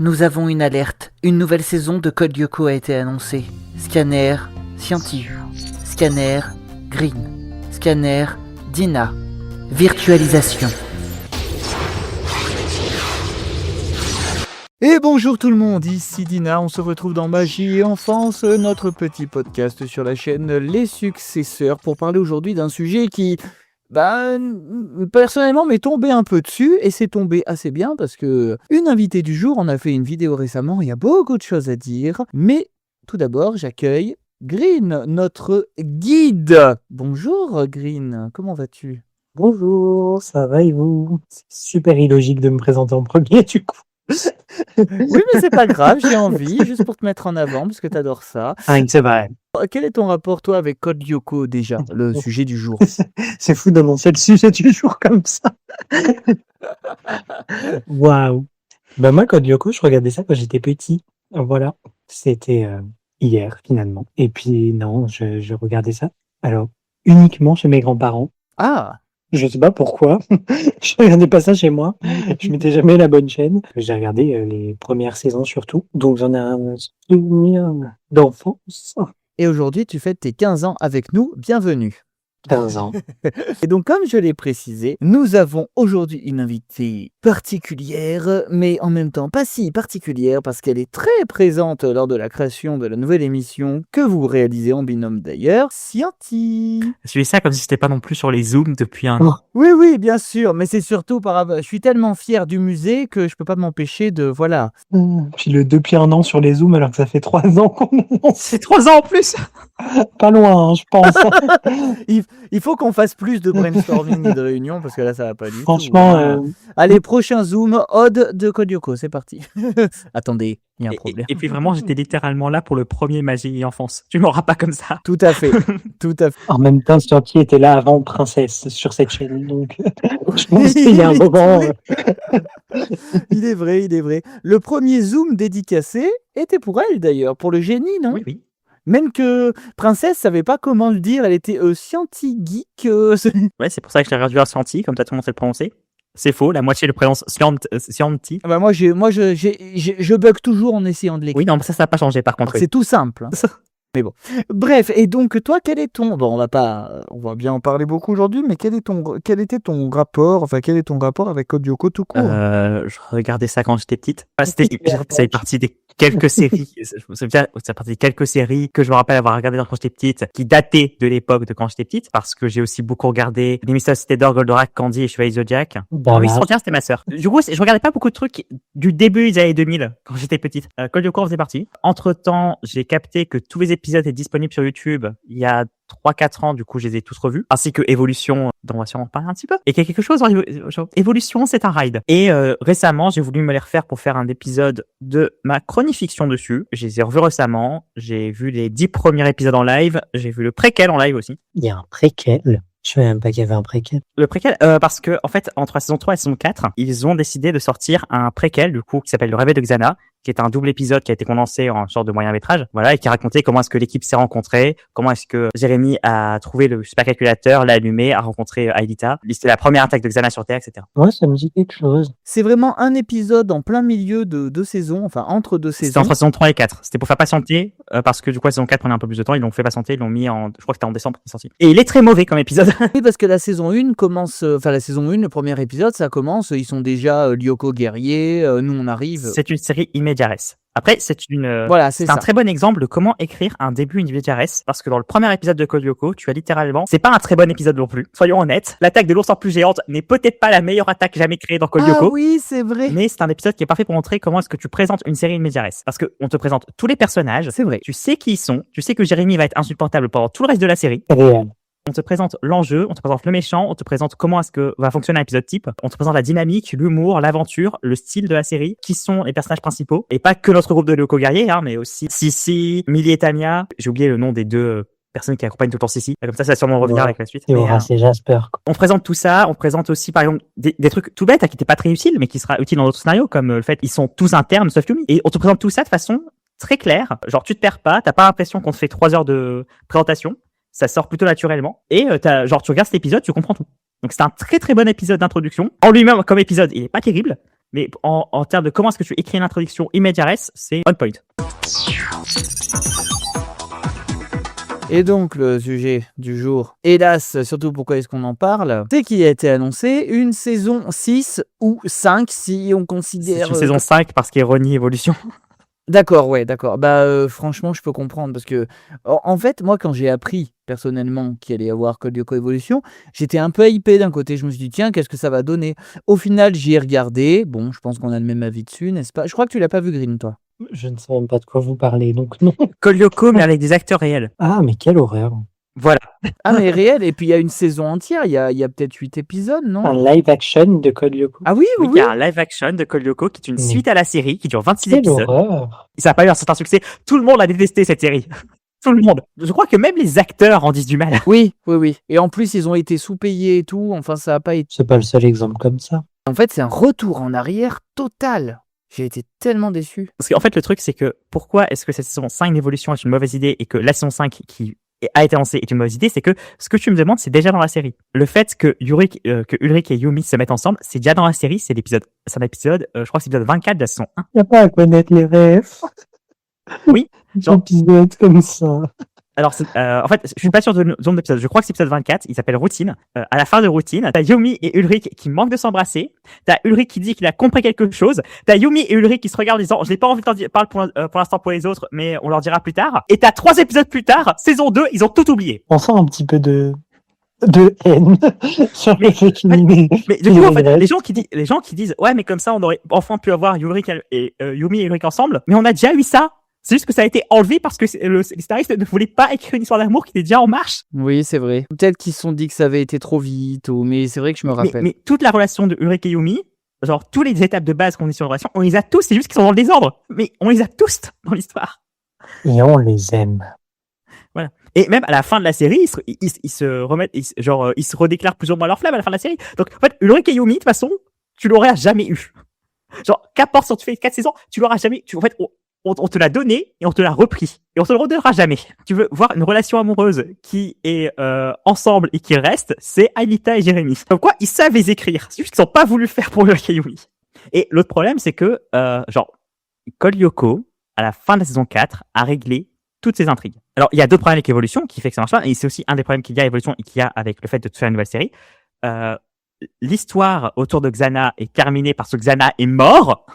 Nous avons une alerte. Une nouvelle saison de Code Lyoko a été annoncée. Scanner, Scienti. Scanner, Green. Scanner, Dina. Virtualisation. Et bonjour tout le monde, ici Dina, on se retrouve dans Magie et Enfance, notre petit podcast sur la chaîne Les Successeurs, pour parler aujourd'hui d'un sujet qui, personnellement m'est tombé un peu dessus, et c'est tombé assez bien parce que une invitée du jour, on a fait une vidéo récemment, il y a beaucoup de choses à dire, mais tout d'abord j'accueille Green, notre guide. Bonjour Green, comment vas-tu ? Bonjour, ça va et vous? C'est super illogique de me présenter en premier du coup. Oui, mais c'est pas grave, j'ai envie, juste pour te mettre en avant, parce que t'adores ça. Ah, c'est vrai. Quel est ton rapport, toi, avec Code Lyoko, déjà, le sujet du jour? C'est fou d'annoncer le sujet du jour comme ça. Waouh. Moi, Code Lyoko, je regardais ça quand j'étais petit. Voilà. C'était hier, finalement. Et puis, non, je regardais ça. Alors, uniquement chez mes grands-parents. Ah, Je sais pas pourquoi. Je regardais pas ça chez moi. Je mettais jamais la bonne chaîne. J'ai regardé les premières saisons surtout. Donc, j'en ai un souvenir d'enfance. et aujourd'hui, tu fêtes tes 15 ans avec nous, bienvenue. 15 ans. Et donc, comme je l'ai précisé, nous avons aujourd'hui une invitée particulière, mais en même temps pas si particulière, parce qu'elle est très présente lors de la création de la nouvelle émission que vous réalisez en binôme d'ailleurs, Scienti. Je suis ça comme si c'était pas non plus sur les Zooms depuis un an. Oui, bien sûr, mais c'est surtout je suis tellement fier du musée que je peux pas m'empêcher de, voilà. Puis depuis un an sur les Zooms alors que ça fait 3 ans qu'on annonce. C'est 3 ans en plus. Pas loin, je pense. Il faut qu'on fasse plus de brainstorming et de réunions parce que là ça va pas du tout. Franchement, Allez, prochain Zoom, Ode de Code Lyoko, c'est parti. Attendez, il y a un problème. Et puis vraiment, j'étais littéralement là pour le premier Magie et Enfance. Tu m'auras pas comme ça. Tout à fait, tout à fait. en même temps, Scienti était là avant Princesse sur cette chaîne, donc je pense qu'il y a un moment. Il est vrai. Le premier Zoom dédicacé était pour elle d'ailleurs, pour le génie, non ? Oui. Même que Princesse savait pas comment le dire, elle était scienti-geek. Ouais, c'est pour ça que je l'ai réduit à Scienti, comme t'as tout le monde sait le prononcer. C'est faux, la moitié le prononce Scienti. Moi, je bug toujours en essayant de l'écrire. Oui, non, ça n'a pas changé par contre. C'est tout simple. Hein. Mais bon. Bref, et donc toi, quel est ton... Bon, on va bien en parler beaucoup aujourd'hui, mais quel était ton rapport, quel est ton rapport avec Code Lyoko tout court ? Je regardais ça quand j'étais petite. Ça fait partie des quelques séries. C'est partie des quelques séries que je me rappelle avoir regardé quand j'étais petite, qui dataient de l'époque de quand j'étais petite, parce que j'ai aussi beaucoup regardé Les Mystères de la Cité d'Or, Goldorak, Candy et Chevalier Zodiac. Oui, 31, c'était ma sœur. Du coup, je regardais pas beaucoup de trucs du début des années 2000 quand j'étais petite. Code Lyoko en faisait partie. Entre-temps, j'ai capté que tous les épisodes étaient disponibles sur YouTube il y a 3-4 ans, du coup, je les ai tous revus, ainsi que Evolution, dont on va sûrement parler un petit peu. Et qu'il y a quelque chose, Evolution, c'est un ride. Et récemment, j'ai voulu me les refaire pour faire un épisode de ma chronifiction dessus. Je les ai revus récemment, j'ai vu les 10 premiers épisodes en live, j'ai vu le préquel en live aussi. Il y a un préquel. Je savais même pas qu'il y avait un préquel. Le préquel, parce que, en fait, entre la saison 3 et la saison 4, ils ont décidé de sortir un préquel, du coup, qui s'appelle Le Réveil de Xana, qui est un double épisode qui a été condensé en sorte de moyen-métrage, voilà, et qui racontait comment est-ce que l'équipe s'est rencontrée, comment est-ce que Jérémy a trouvé le supercalculateur, l'a allumé, a rencontré Aelita, c'était la première attaque de Xana sur Terre, etc. Ouais, ça me dit quelque chose. C'est vraiment un épisode en plein milieu de deux saisons, entre deux saisons. C'était entre saison 3 et 4. C'était pour faire patienter, parce que du coup, la saison 4 prenait un peu plus de temps, ils l'ont fait patienter, ils l'ont mis je crois que c'était en décembre, il est sorti. Et il est très mauvais comme épisode. Oui, parce que la saison 1 commence, le premier épisode, ça commence, ils sont déjà Lyoko guerrier, nous on arrive. C'est une série immédiates. Après, c'est c'est un très bon exemple de comment écrire un début immédiates, parce que dans le premier épisode de Code Lyoko, tu as littéralement, c'est pas un très bon épisode non plus. Soyons honnêtes, l'attaque de l'ours en plus géante n'est peut-être pas la meilleure attaque jamais créée dans Code Lyoko. Ah oui, c'est vrai. Mais c'est un épisode qui est parfait pour montrer comment est-ce que tu présentes une série immédiates. Parce que on te présente tous les personnages. C'est vrai. Tu sais qui ils sont. Tu sais que Jérémy va être insupportable pendant tout le reste de la série. Réel. On te présente l'enjeu, on te présente le méchant, on te présente comment est-ce que va fonctionner un épisode type, on te présente la dynamique, l'humour, l'aventure, le style de la série, qui sont les personnages principaux, et pas que notre groupe de Lyoko guerrier, mais aussi Sissi, Millie et Tamia. J'ai oublié le nom des deux personnes qui accompagnent tout le temps Sissi. Comme ça va sûrement revenir avec la suite. Et c'est Jasper. On présente tout ça, on présente aussi par exemple des trucs tout bêtes qui étaient pas très utiles, mais qui sera utile dans d'autres scénarios, comme le fait qu'ils sont tous internes, sauf Yumi. Et on te présente tout ça de façon très claire, genre tu te perds pas, t'as pas l'impression qu'on te fait 3 heures de présentation. Ça sort plutôt naturellement et tu regardes cet épisode, tu comprends tout. Donc c'est un très très bon épisode d'introduction. En lui-même comme épisode, il est pas terrible, Mais en termes de comment est-ce que tu écris une introduction immédiate, c'est on point. Et donc, le sujet du jour, hélas, surtout pourquoi est-ce qu'on en parle, c'est qu'il a été annoncé une saison 6 ou 5 si on C'est considère... une saison 5 parce qu'il renie Evolution. D'accord, ouais, d'accord. Franchement, je peux comprendre parce que, en fait, moi, quand j'ai appris personnellement qu'il allait y avoir Code Lyoko Evolution, j'étais un peu hypé d'un côté. Je me suis dit, tiens, qu'est-ce que ça va donner? Au final, j'y ai regardé. Bon, je pense qu'on a le même avis dessus, n'est-ce pas? Je crois que tu l'as pas vu, Green, toi. Je ne sais même pas de quoi vous parlez, donc non. Code Lyoko, mais avec des acteurs réels. Ah, mais quelle horreur. Voilà. Ah, mais réel, et puis il y a une saison entière, il y a peut-être 8 épisodes, non? Un live action de Code Lyoko. Ah oui, Oui, oui, il y oui. a un live action de Code Lyoko qui est une Mais- suite à la série qui dure 26 Quelle épisodes. horreur. Ça n'a pas eu un certain succès. Tout le monde a détesté cette série. Tout le monde. Je crois que même les acteurs en disent du mal. Oui, oui, oui. Et en plus, ils ont été sous-payés et tout. Enfin, ça a pas été... C'est pas le seul exemple comme ça. En fait, c'est un retour en arrière total. J'ai été tellement déçu. Parce qu'en fait, le truc, c'est que pourquoi est-ce que cette saison 5 d'évolution est une mauvaise idée et que la saison 5 qui a été lancée est une mauvaise idée, c'est que ce que tu me demandes, c'est déjà dans la série. Le fait que Ulrich et Yumi se mettent ensemble, c'est déjà dans la série, c'est un épisode, je crois que c'est l'épisode 24 de la saison 1. Y a pas à connaître les rêves. Oui, genre- Épisode comme ça. Alors, en fait, je suis pas sûr de nombre d'épisodes. Je crois que c'est épisode 24. Il s'appelle Routine. À la fin de Routine, t'as Yumi et Ulrich qui manquent de s'embrasser. T'as Ulrich qui dit qu'il a compris quelque chose. T'as Yumi et Ulrich qui se regardent en disant, je n'ai pas envie de t'en dire, parle pour l'instant pour les autres, mais on leur dira plus tard. Et t'as 3 épisodes plus tard, saison 2, ils ont tout oublié. On sent un petit peu de haine sur le fait qu'il Mais du coup, en fait, regrette. les gens qui disent, ouais, mais comme ça, on aurait enfin pu avoir Yumi et Ulrich ensemble. Mais on a déjà eu ça. C'est juste que ça a été enlevé parce que les scénaristes ne voulaient pas écrire une histoire d'amour qui était déjà en marche. Oui, c'est vrai. Peut-être qu'ils se sont dit que ça avait été trop vite, mais c'est vrai que je me rappelle. Mais toute la relation de Ulrich et Yumi, genre toutes les étapes de base qu'on est sur une relation, on les a tous, c'est juste qu'ils sont dans le désordre. Mais on les a tous dans l'histoire. Et on les aime. Voilà. Et même à la fin de la série, ils se remettent, ils se redéclarent plus ou moins leur flamme à la fin de la série. Donc en fait, Ulrich et Yumi, de toute façon, tu l'aurais jamais eu. Genre, qu'importe si tu fais 4 saisons, tu l'auras jamais. En fait, on te l'a donné et on te l'a repris. Et on te le redonnera jamais. Tu veux voir une relation amoureuse qui est ensemble et qui reste, c'est Aelita et Jérémy. Comme quoi, ils savent les écrire. C'est juste qu'ils n'ont pas voulu le faire pour Ulrich et Yumi. Et l'autre problème, c'est que, Code Lyoko, à la fin de la saison 4, a réglé toutes ces intrigues. Alors, il y a 2 problèmes avec Evolution qui fait que ça marche pas, et c'est aussi un des problèmes qu'il y a à Evolution et qu'il y a avec le fait de faire une nouvelle série. L'histoire autour de Xana est terminée parce que Xana est mort.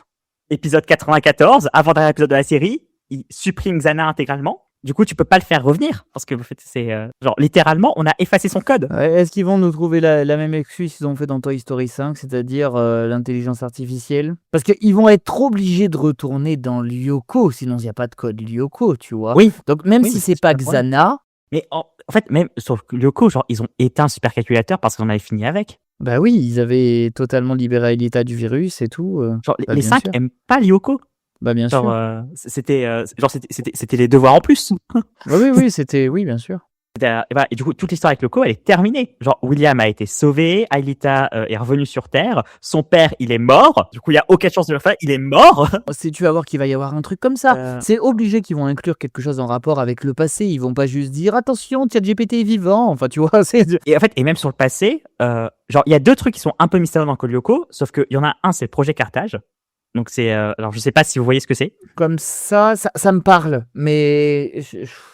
Épisode 94, avant-dernier épisode de la série, il supprime Xana intégralement. Du coup, tu peux pas le faire revenir parce que en fait, c'est littéralement, on a effacé son code. Ouais, est-ce qu'ils vont nous trouver la même excuse qu'ils ont fait dans Toy Story 5, c'est-à-dire l'intelligence artificielle? Parce qu'ils vont être obligés de retourner dans Lyoko, sinon il n'y a pas de code Lyoko, tu vois. Oui. Donc même Oui, si mais c'est c'est pas pas le problème. Xana, Mais en fait, même sur Lyoko, ils ont éteint Supercalculateur parce qu'on avait fini avec. bah oui, ils avaient totalement libéré Aelita du virus et tout. Les bien 5 sûr. aiment pas Lyoko. Bah bien sûr. C'était les devoirs en plus. Oui, c'était, oui, bien sûr. Et du coup, toute l'histoire avec Lyoko, elle est terminée. Genre, William a été sauvé, Aelita est revenue sur Terre, son père, il est mort. Du coup, il y a aucune chance de le faire, il est mort. Tu vas voir qu'il va y avoir un truc comme ça. C'est obligé qu'ils vont inclure quelque chose en rapport avec le passé. Ils vont pas juste dire attention, ChatGPT est vivant. Enfin, tu vois, c'est. Et en fait, et même sur le passé, il y a 2 trucs qui sont un peu mystérieux dans Code Lyoko, sauf qu'il y en a un, c'est le projet Carthage. Donc c'est, alors je sais pas si vous voyez ce que c'est. Comme ça me parle, mais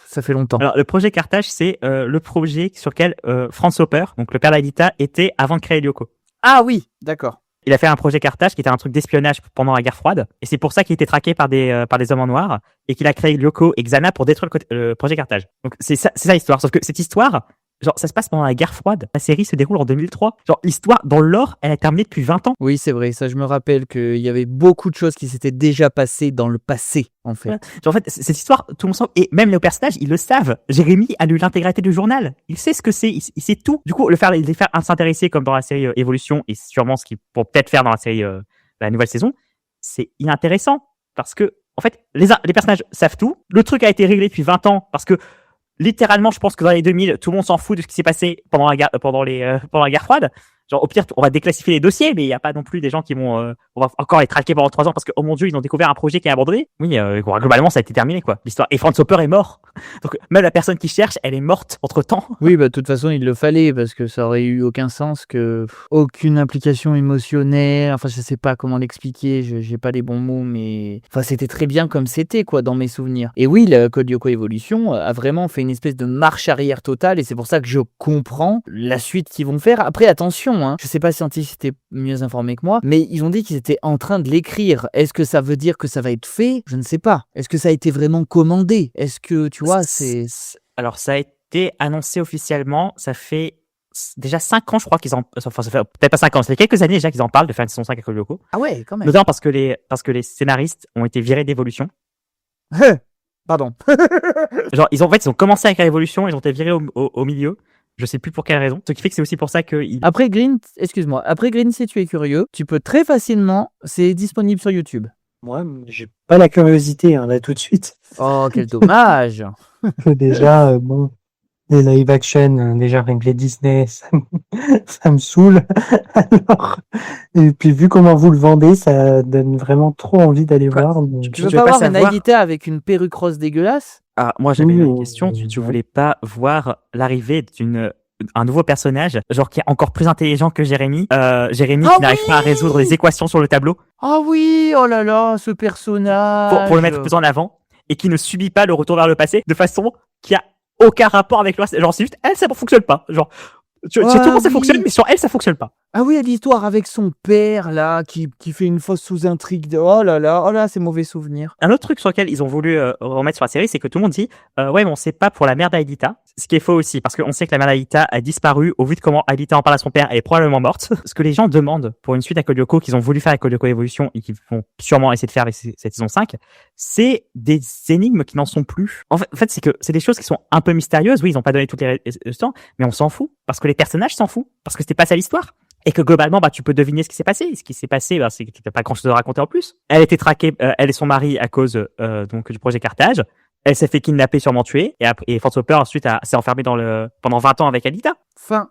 ça fait longtemps. Alors le projet Carthage, c'est le projet sur lequel Franz Hopper, donc le père d'Aelita, était avant de créer Lyoko. Ah oui, d'accord. Il a fait un projet Carthage qui était un truc d'espionnage pendant la guerre froide, et c'est pour ça qu'il était traqué par des hommes en noir, et qu'il a créé Lyoko et Xana pour détruire le projet Carthage. Donc c'est ça l'histoire. Sauf que cette histoire, ça se passe pendant la guerre froide. La série se déroule en 2003. L'histoire, dans le lore, elle a terminé depuis 20 ans. Oui, c'est vrai. Ça, je me rappelle qu'il y avait beaucoup de choses qui s'étaient déjà passées dans le passé, en fait. Ouais. En fait, cette histoire, tout le monde sait, et même les personnages, ils le savent. Jérémy a lu l'intégralité du journal. Il sait ce que c'est, il sait tout. Du coup, les faire s'intéresser comme dans la série Evolution, et sûrement ce qu'ils pourront peut-être faire dans la série, la nouvelle saison, c'est inintéressant. Parce que, en fait, les personnages savent tout. Le truc a été réglé depuis 20 ans parce que, littéralement, je pense que dans les 2000, tout le monde s'en fout de ce qui s'est passé pendant la guerre froide. Genre, au pire, on va déclassifier les dossiers, mais il y a pas non plus des gens qui vont, on va encore les traquer pendant 3 ans parce que, oh mon Dieu, ils ont découvert un projet qui est abandonné. Oui, globalement, ça a été terminé, quoi, l'histoire. Et Franz Hopper est mort. Donc, même la personne qui cherche, elle est morte entre temps. Oui, bah, de toute façon, il le fallait parce que ça aurait eu aucun sens que aucune implication émotionnelle. Enfin, je sais pas comment l'expliquer, j'ai pas les bons mots, mais enfin, c'était très bien comme c'était, quoi, dans mes souvenirs. Et oui, le Code Lyoko Evolution a vraiment fait une espèce de marche arrière totale et c'est pour ça que je comprends la suite qu'ils vont faire. Après, attention, hein, je sais pas si Antis était mieux informé que moi, mais ils ont dit qu'ils étaient en train de l'écrire. Est-ce que ça veut dire que ça va être fait? Je ne sais pas. Est-ce que ça a été vraiment commandé? Est-ce que, tu vois, Alors, ça a été annoncé officiellement, ça fait déjà 5 ans, je crois qu'ils enfin, ça fait peut-être pas 5 ans, ça fait quelques années déjà qu'ils en parlent de faire une saison 5 à Code Lyoko. Ah ouais, quand même. Notamment parce que les scénaristes ont été virés d'Evolution. Pardon. Genre, ils ont commencé avec Evolution, ils ont été virés au milieu. Je sais plus pour quelle raison. Ce qui fait que c'est aussi pour ça que Après Green, excuse-moi, après Green, si tu es curieux, tu peux très facilement, c'est disponible sur YouTube. Moi, j'ai pas la curiosité, là, tout de suite. Oh, quel dommage. Déjà, bon, les live action, déjà, rien que les Disney, ça me saoule. Alors, et puis, vu comment vous le vendez, ça donne vraiment trop envie d'aller Quoi voir. mais- Tu veux veux pas pas voir savoir- Nagita avec une perruque rose dégueulasse? Ah, moi j'avais Oui, une question. Tu oui. voulais pas voir l'arrivée un nouveau personnage, genre qui est encore plus intelligent que Jérémy. Jérémy Ah qui n'arrive pas à oui résoudre les équations sur le tableau Ah oui, oh là là, ce personnage. pour le mettre plus en avant et qui ne subit pas le retour vers le passé de façon qui a aucun rapport avec le reste. Genre c'est juste elle, ça ne fonctionne pas. Genre tu sais tout comment ça oui. fonctionne, mais sur elle ça fonctionne pas. Ah oui, l'histoire avec son père, là, qui fait une fausse sous-intrigue de... Oh là, c'est mauvais souvenir. Un autre truc sur lequel ils ont voulu remettre sur la série, c'est que tout le monde dit ouais, mais on sait pas pour la mère d'Aelita. Ce qui est faux aussi, parce qu'on sait que la mère d'Aelita a disparu. Au vu de comment Aelita en parle à son père, elle est probablement morte. Ce que les gens demandent pour une suite à Code Lyoko, qu'ils ont voulu faire avec Code Lyoko Evolution et qu'ils vont sûrement essayer de faire avec cette saison 5, c'est des énigmes qui n'en sont plus. En fait, c'est que c'est des choses qui sont un peu mystérieuses. Oui, ils ont pas donné toutes les réponses, mais on s'en fout parce que les personnages s'en foutent, parce que c'était pas ça l'histoire. Et que globalement, bah, tu peux deviner ce qui s'est passé. Et ce qui s'est passé, bah, c'est que tu n'as pas grand chose à raconter en plus. Elle a été traquée, elle et son mari, à cause donc du projet Carthage. Elle s'est fait kidnapper, sûrement tuer. Et Franz Hopper ensuite s'est enfermé pendant 20 ans avec Alita. Fin.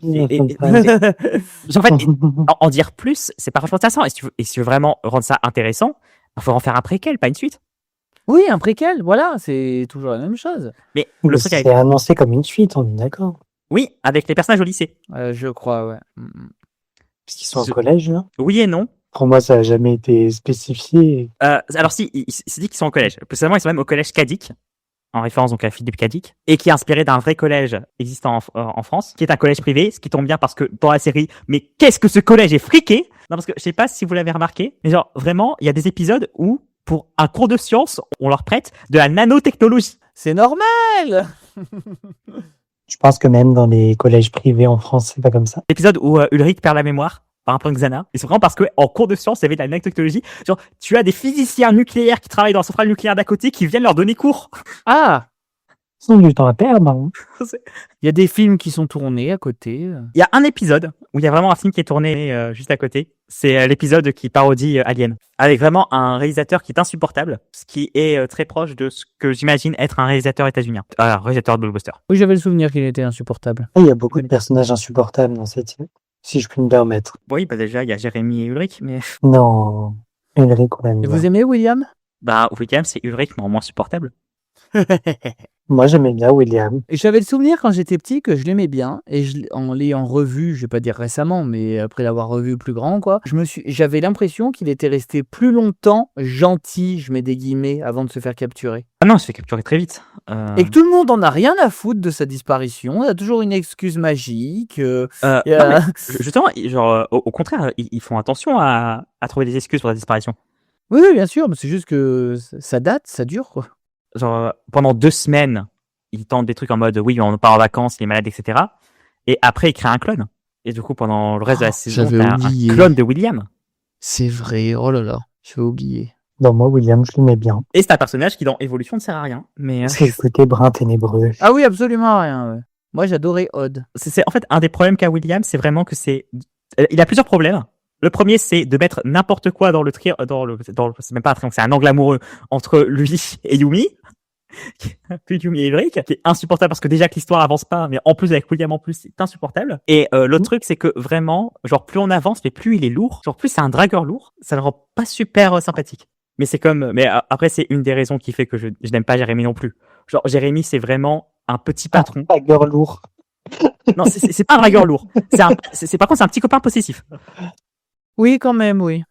En fait, en dire plus, c'est pas franchement intéressant. Et si tu veux vraiment rendre ça intéressant, il faut en faire un préquel, pas une suite. Oui, un préquel, voilà, c'est toujours la même chose. Mais Mais le truc c'est avec... annoncé comme une suite, on est d'accord. Oui, avec les personnages au lycée. Je crois, ouais. Parce qu'ils sont au collège, là. Oui et non. Pour moi, ça n'a jamais été spécifié. Alors si, il s'est dit qu'ils sont au collège. Précisément, ils sont même au collège Cadic, en référence donc à Philippe Cadic, et qui est inspiré d'un vrai collège existant en France, qui est un collège privé, ce qui tombe bien parce que dans la série, mais qu'est-ce que ce collège est friqué! Non, parce que je sais pas si vous l'avez remarqué, mais genre vraiment, il y a des épisodes où, pour un cours de sciences, on leur prête de la nanotechnologie. C'est normal. Je pense que même dans les collèges privés en France, c'est pas comme ça. L'épisode où Ulrich perd la mémoire par un point de Xana. Et c'est vraiment parce que en cours de sciences, il y avait de la nanotechnologie. Genre, tu as des physiciens nucléaires qui travaillent dans la centrale nucléaire d'à côté qui viennent leur donner cours. Ah, Ils ont du temps à perdre. Hein. il y a des films qui sont tournés à côté. Il y a un épisode où il y a vraiment un film qui est tourné juste à côté. C'est l'épisode qui parodie Alien. Avec vraiment un réalisateur qui est insupportable. Ce qui est très proche de ce que j'imagine être un réalisateur états-unien. Réalisateur de blockbuster. Oui, j'avais le souvenir qu'il était insupportable. Il y a beaucoup de personnages insupportables dans cette série, si je puis me permettre. Oui, bah déjà, il y a Jérémy et Ulrich, mais... Non, Ulrich, on l'aime Et bien. vous aimez William? Bah, William, c'est Ulrich, mais en moins supportable. Moi, j'aimais bien William. Et j'avais le souvenir quand j'étais petit que je l'aimais bien et en l'ayant revu, je vais pas dire récemment, mais après l'avoir revu plus grand quoi, j'avais l'impression qu'il était resté plus longtemps gentil, je mets des guillemets, avant de se faire capturer. Ah non, il se fait capturer très vite. Et que tout le monde en a rien à foutre de sa disparition, il a toujours une excuse magique. Non, y a- mais justement, genre, au contraire, ils font attention à trouver des excuses pour la disparition. Oui, bien sûr, mais c'est juste que ça date, ça dure quoi. Genre, pendant 2 semaines, il tente des trucs en mode oui, on part en vacances, il est malade, etc. Et après, il crée un clone. Et du coup, pendant le reste de la saison, j'avais t'as oublié. un clone de William. C'est vrai, oh là là, j'avais oublié. Dans moi, William, je l'aimais bien. Et c'est un personnage qui, dans Evolution, ne sert à rien. Mais C'est le côté brun ténébreux. Ah oui, absolument rien. Ouais. Moi, j'adorais Odd. c'est en fait un des problèmes qu'a William, c'est vraiment que il a plusieurs problèmes. Le premier, c'est de mettre n'importe quoi dans le c'est même pas un triangle, c'est un angle amoureux entre lui et Yumi. puis Yumi et Ulrich, qui est insupportable parce que déjà que l'histoire avance pas, mais en plus avec William en plus, c'est insupportable. Et l'autre truc, c'est que vraiment, genre plus on avance, mais plus il est lourd. Genre plus c'est un dragueur lourd, ça le rend pas super sympathique. Mais c'est comme, mais après c'est une des raisons qui fait que je n'aime pas Jérémy non plus. Genre Jérémy, c'est vraiment un petit patron. Un dragueur lourd. Non, c'est pas un dragueur lourd. C'est par contre c'est un petit copain possessif. Oui, quand même, oui.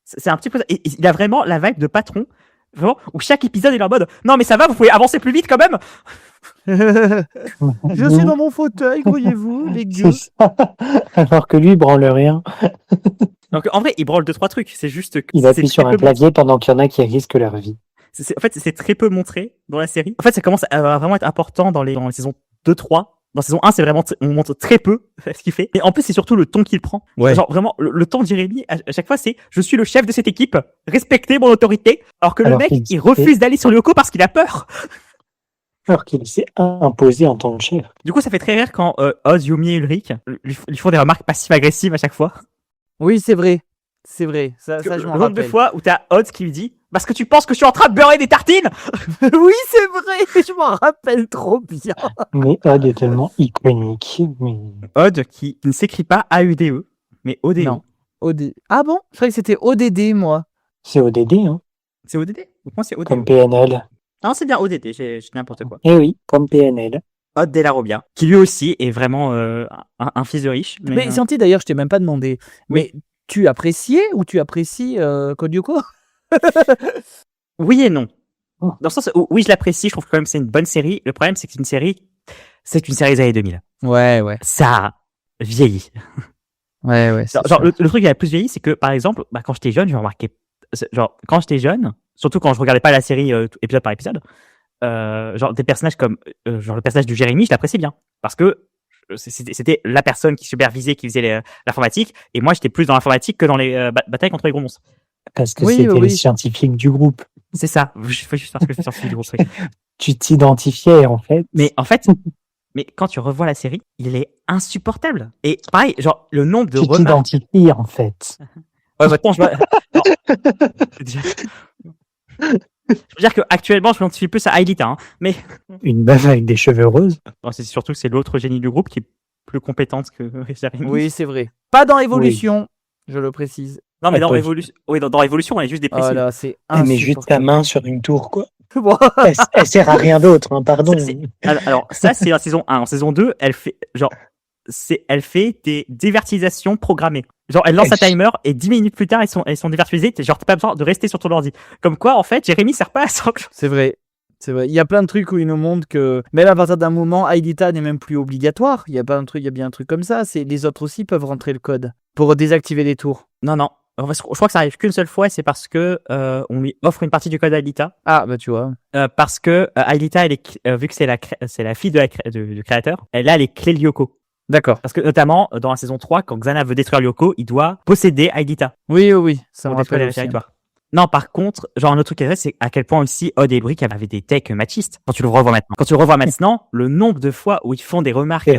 C'est un petit peu, et il a vraiment la vibe de patron. Vraiment, où chaque épisode il est en mode non mais ça va, vous pouvez avancer plus vite quand même. Je suis dans mon fauteuil, grouillez-vous, les gueux. C'est ça. Alors que lui, il branle rien. Donc en vrai il branle 2-3 trucs, c'est juste que Il appuie sur un clavier pendant qu'il y en a qui risquent leur vie. En fait c'est très peu montré dans la série. En fait ça commence à vraiment être important dans les saisons 2-3. Dans saison 1, c'est vraiment, on montre très peu ce qu'il fait. Et en plus, c'est surtout le ton qu'il prend. Ouais. Genre, vraiment, le ton de Jérémy, à chaque fois, c'est, je suis le chef de cette équipe, respectez mon autorité. Alors que le mec, il refuse d'aller sur Lyoko parce qu'il a peur. Alors qu'il s'est imposé en tant que chef. Du coup, ça fait très rire quand, Oz, Yumi et Ulrich lui font des remarques passives-agressives à chaque fois. Oui, c'est vrai. C'est vrai. Ça je m'en Le nombre rappelle. de fois où t'as Oz qui lui dit, parce que tu penses que je suis en train de beurrer des tartines? Oui, c'est vrai. Je m'en rappelle trop bien. Mais Odd est tellement iconique. Mais... Odd qui ne s'écrit pas AUDE, mais ODE. Non. Ah bon? Je croyais que c'était ODD, moi. C'est ODD, hein. C'est ODD? Moi, c'est ODE. Comme PNL. Non, c'est bien ODD, j'ai n'importe quoi. Eh oui, comme PNL. Odd de la Robia, qui lui aussi est vraiment un fils de riche. Mais Santi, d'ailleurs, je t'ai même pas demandé. Mais tu appréciais ou tu apprécies Code Lyoko? Oui et non. Oh. Dans le sens où, oui, je l'apprécie, je trouve que quand même c'est une bonne série. Le problème, c'est que c'est une série des années 2000. Ouais, ouais. Ça vieillit. Ouais. Genre le truc qui a le plus vieilli, c'est que, par exemple, quand j'étais jeune, j'ai remarqué, genre, quand j'étais jeune, surtout quand je regardais pas la série épisode par épisode, genre, des personnages comme, genre, le personnage de Jérémy, je l'appréciais bien. Parce que c'était la personne qui supervisait, qui faisait l'informatique, et moi, j'étais plus dans l'informatique que dans les batailles contre les gros monstres. Parce que c'était le scientifique du groupe. C'est ça. Je fais juste parce que je suis scientifique du groupe. Tu t'identifiais, en fait. Mais en fait, quand tu revois la série, il est insupportable. Et pareil, genre, le nombre de Tu t'identifies, en fait. Ouais, maintenant, je veux dire qu'actuellement, je m'identifie plus à Aelita, hein. Mais. Une meuf avec des cheveux roses. Non, c'est surtout que c'est l'autre génie du groupe qui est plus compétente que Jérémy. Oui, c'est vrai. Pas dans Evolution, je le précise. Non, mais dans Evolution, dans Evolution, on est juste dépressif. Voilà, c'est mais juste ta main sur une tour, quoi. Bon. Elle sert à rien d'autre, hein, pardon. Alors, ça, c'est la saison 1. En saison 2, elle fait des dévertisations programmées. Genre, elle lance un timer et 10 minutes plus tard, elles sont dévertisées. Genre, t'as pas besoin de rester sur ton ordi. Comme quoi, en fait, Jérémy sert pas à ça. C'est vrai. C'est vrai. Il y a plein de trucs où ils nous montrent que, même à partir d'un moment, Aelita n'est même plus obligatoire. Il y a bien un truc comme ça. Les autres aussi peuvent rentrer le code pour désactiver les tours. Non. Je crois que ça arrive qu'une seule fois, et c'est parce que on lui offre une partie du code à Aelita. Ah, bah tu vois. Parce que Aelita, vu que c'est la fille du créateur, elle a les clés Lyoko. D'accord. Parce que notamment dans la saison 3, quand Xana veut détruire Lyoko, il doit posséder Aelita. Oui, ça me rappelle les aussi. territoires. Non, par contre, genre un autre truc qui est vrai, c'est à quel point aussi Odd et Ulrich avaient des techs machistes. Quand tu le revois maintenant, le nombre de fois où ils font des remarques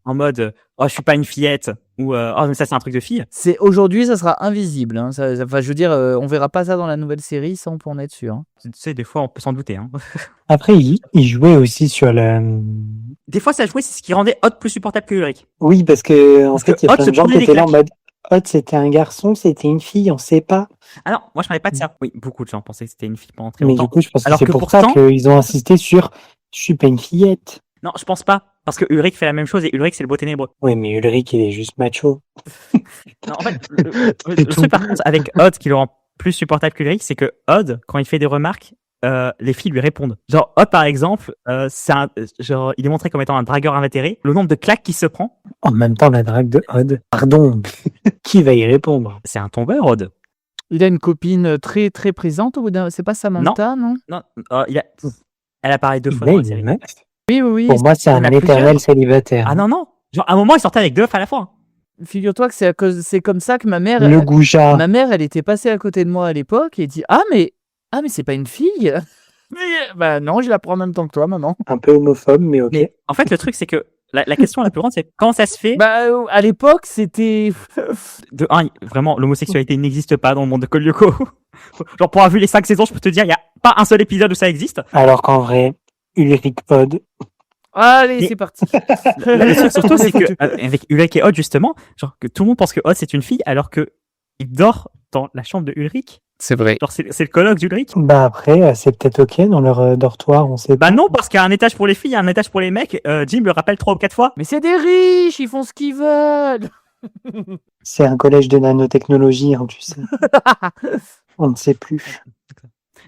en mode oh je suis pas une fillette ou oh mais ça c'est un truc de fille. Aujourd'hui ça sera invisible. Hein. Enfin je veux dire, on verra pas ça dans la nouvelle série, ça on peut en être sûr. Hein. Tu sais, des fois on peut s'en douter. Hein. Après il jouait aussi sur le. Des fois ça jouait, c'est ce qui rendait Odd plus supportable que Ulrich. Oui parce que en fait il y a Odd plein de gens qui étaient là en mode Odd c'était un garçon, c'était une fille, on sait pas. Ah non, moi je parlais pas de ça. Oui, beaucoup de gens pensaient que c'était une fille pendant très longtemps. Mais du coup, je pense que c'est pour ça qu'ils ont insisté sur « je suis pas une fillette ». Non, je pense pas. Parce que Ulrich fait la même chose et Ulrich c'est le beau ténébreux. Oui, mais Ulrich il est juste macho. Non, en fait, le truc par contre avec Odd qui le rend plus supportable qu'Ulrich, c'est que Odd, quand il fait des remarques, les filles lui répondent. Genre Odd par exemple, il est montré comme étant un dragueur invétéré. Le nombre de claques qu'il se prend. En même temps, la drague de Odd. Pardon, qui va y répondre? C'est un tombeur, Odd. Il a une copine très très présente au bout d'un. C'est pas Samantha, non? Non, elle apparaît 2 fois dans la série. Oui. Pour moi, c'est un éternel célibataire. Ah non. Genre à un moment, il sortait avec 2 meufs à la fois. Figure-toi que c'est comme ça que ma mère. Le goujat. Ma mère, elle était passée à côté de moi à l'époque et dit ah mais c'est pas une fille. Bah non, je la prends en même temps que toi, maman. Un peu homophobe, mais ok. Mais en fait, le truc c'est que la question la plus grande, c'est comment ça se fait. Bah à l'époque, c'était. De un, vraiment, l'homosexualité n'existe pas dans le monde de Code Lyoko. Genre pour avoir vu les 5 saisons, je peux te dire, il y a pas un seul épisode où ça existe. Alors qu'en vrai, Ulrich Pod. Allez, Mais- c'est parti. Le truc surtout, c'est foutu. que avec Ulrich et Odd justement, genre que tout le monde pense que Odd c'est une fille alors que il dort dans la chambre de Ulrich. C'est vrai. Genre c'est le coloc d'Ulrich. Bah après, c'est peut-être ok dans leur dortoir, on sait Bah pas. non, parce qu'il y a un étage pour les filles, il y a un étage pour les mecs. Jim le rappelle 3 ou 4 fois. Mais c'est des riches, ils font ce qu'ils veulent. C'est un collège de nanotechnologie, hein, tu sais. On ne sait plus.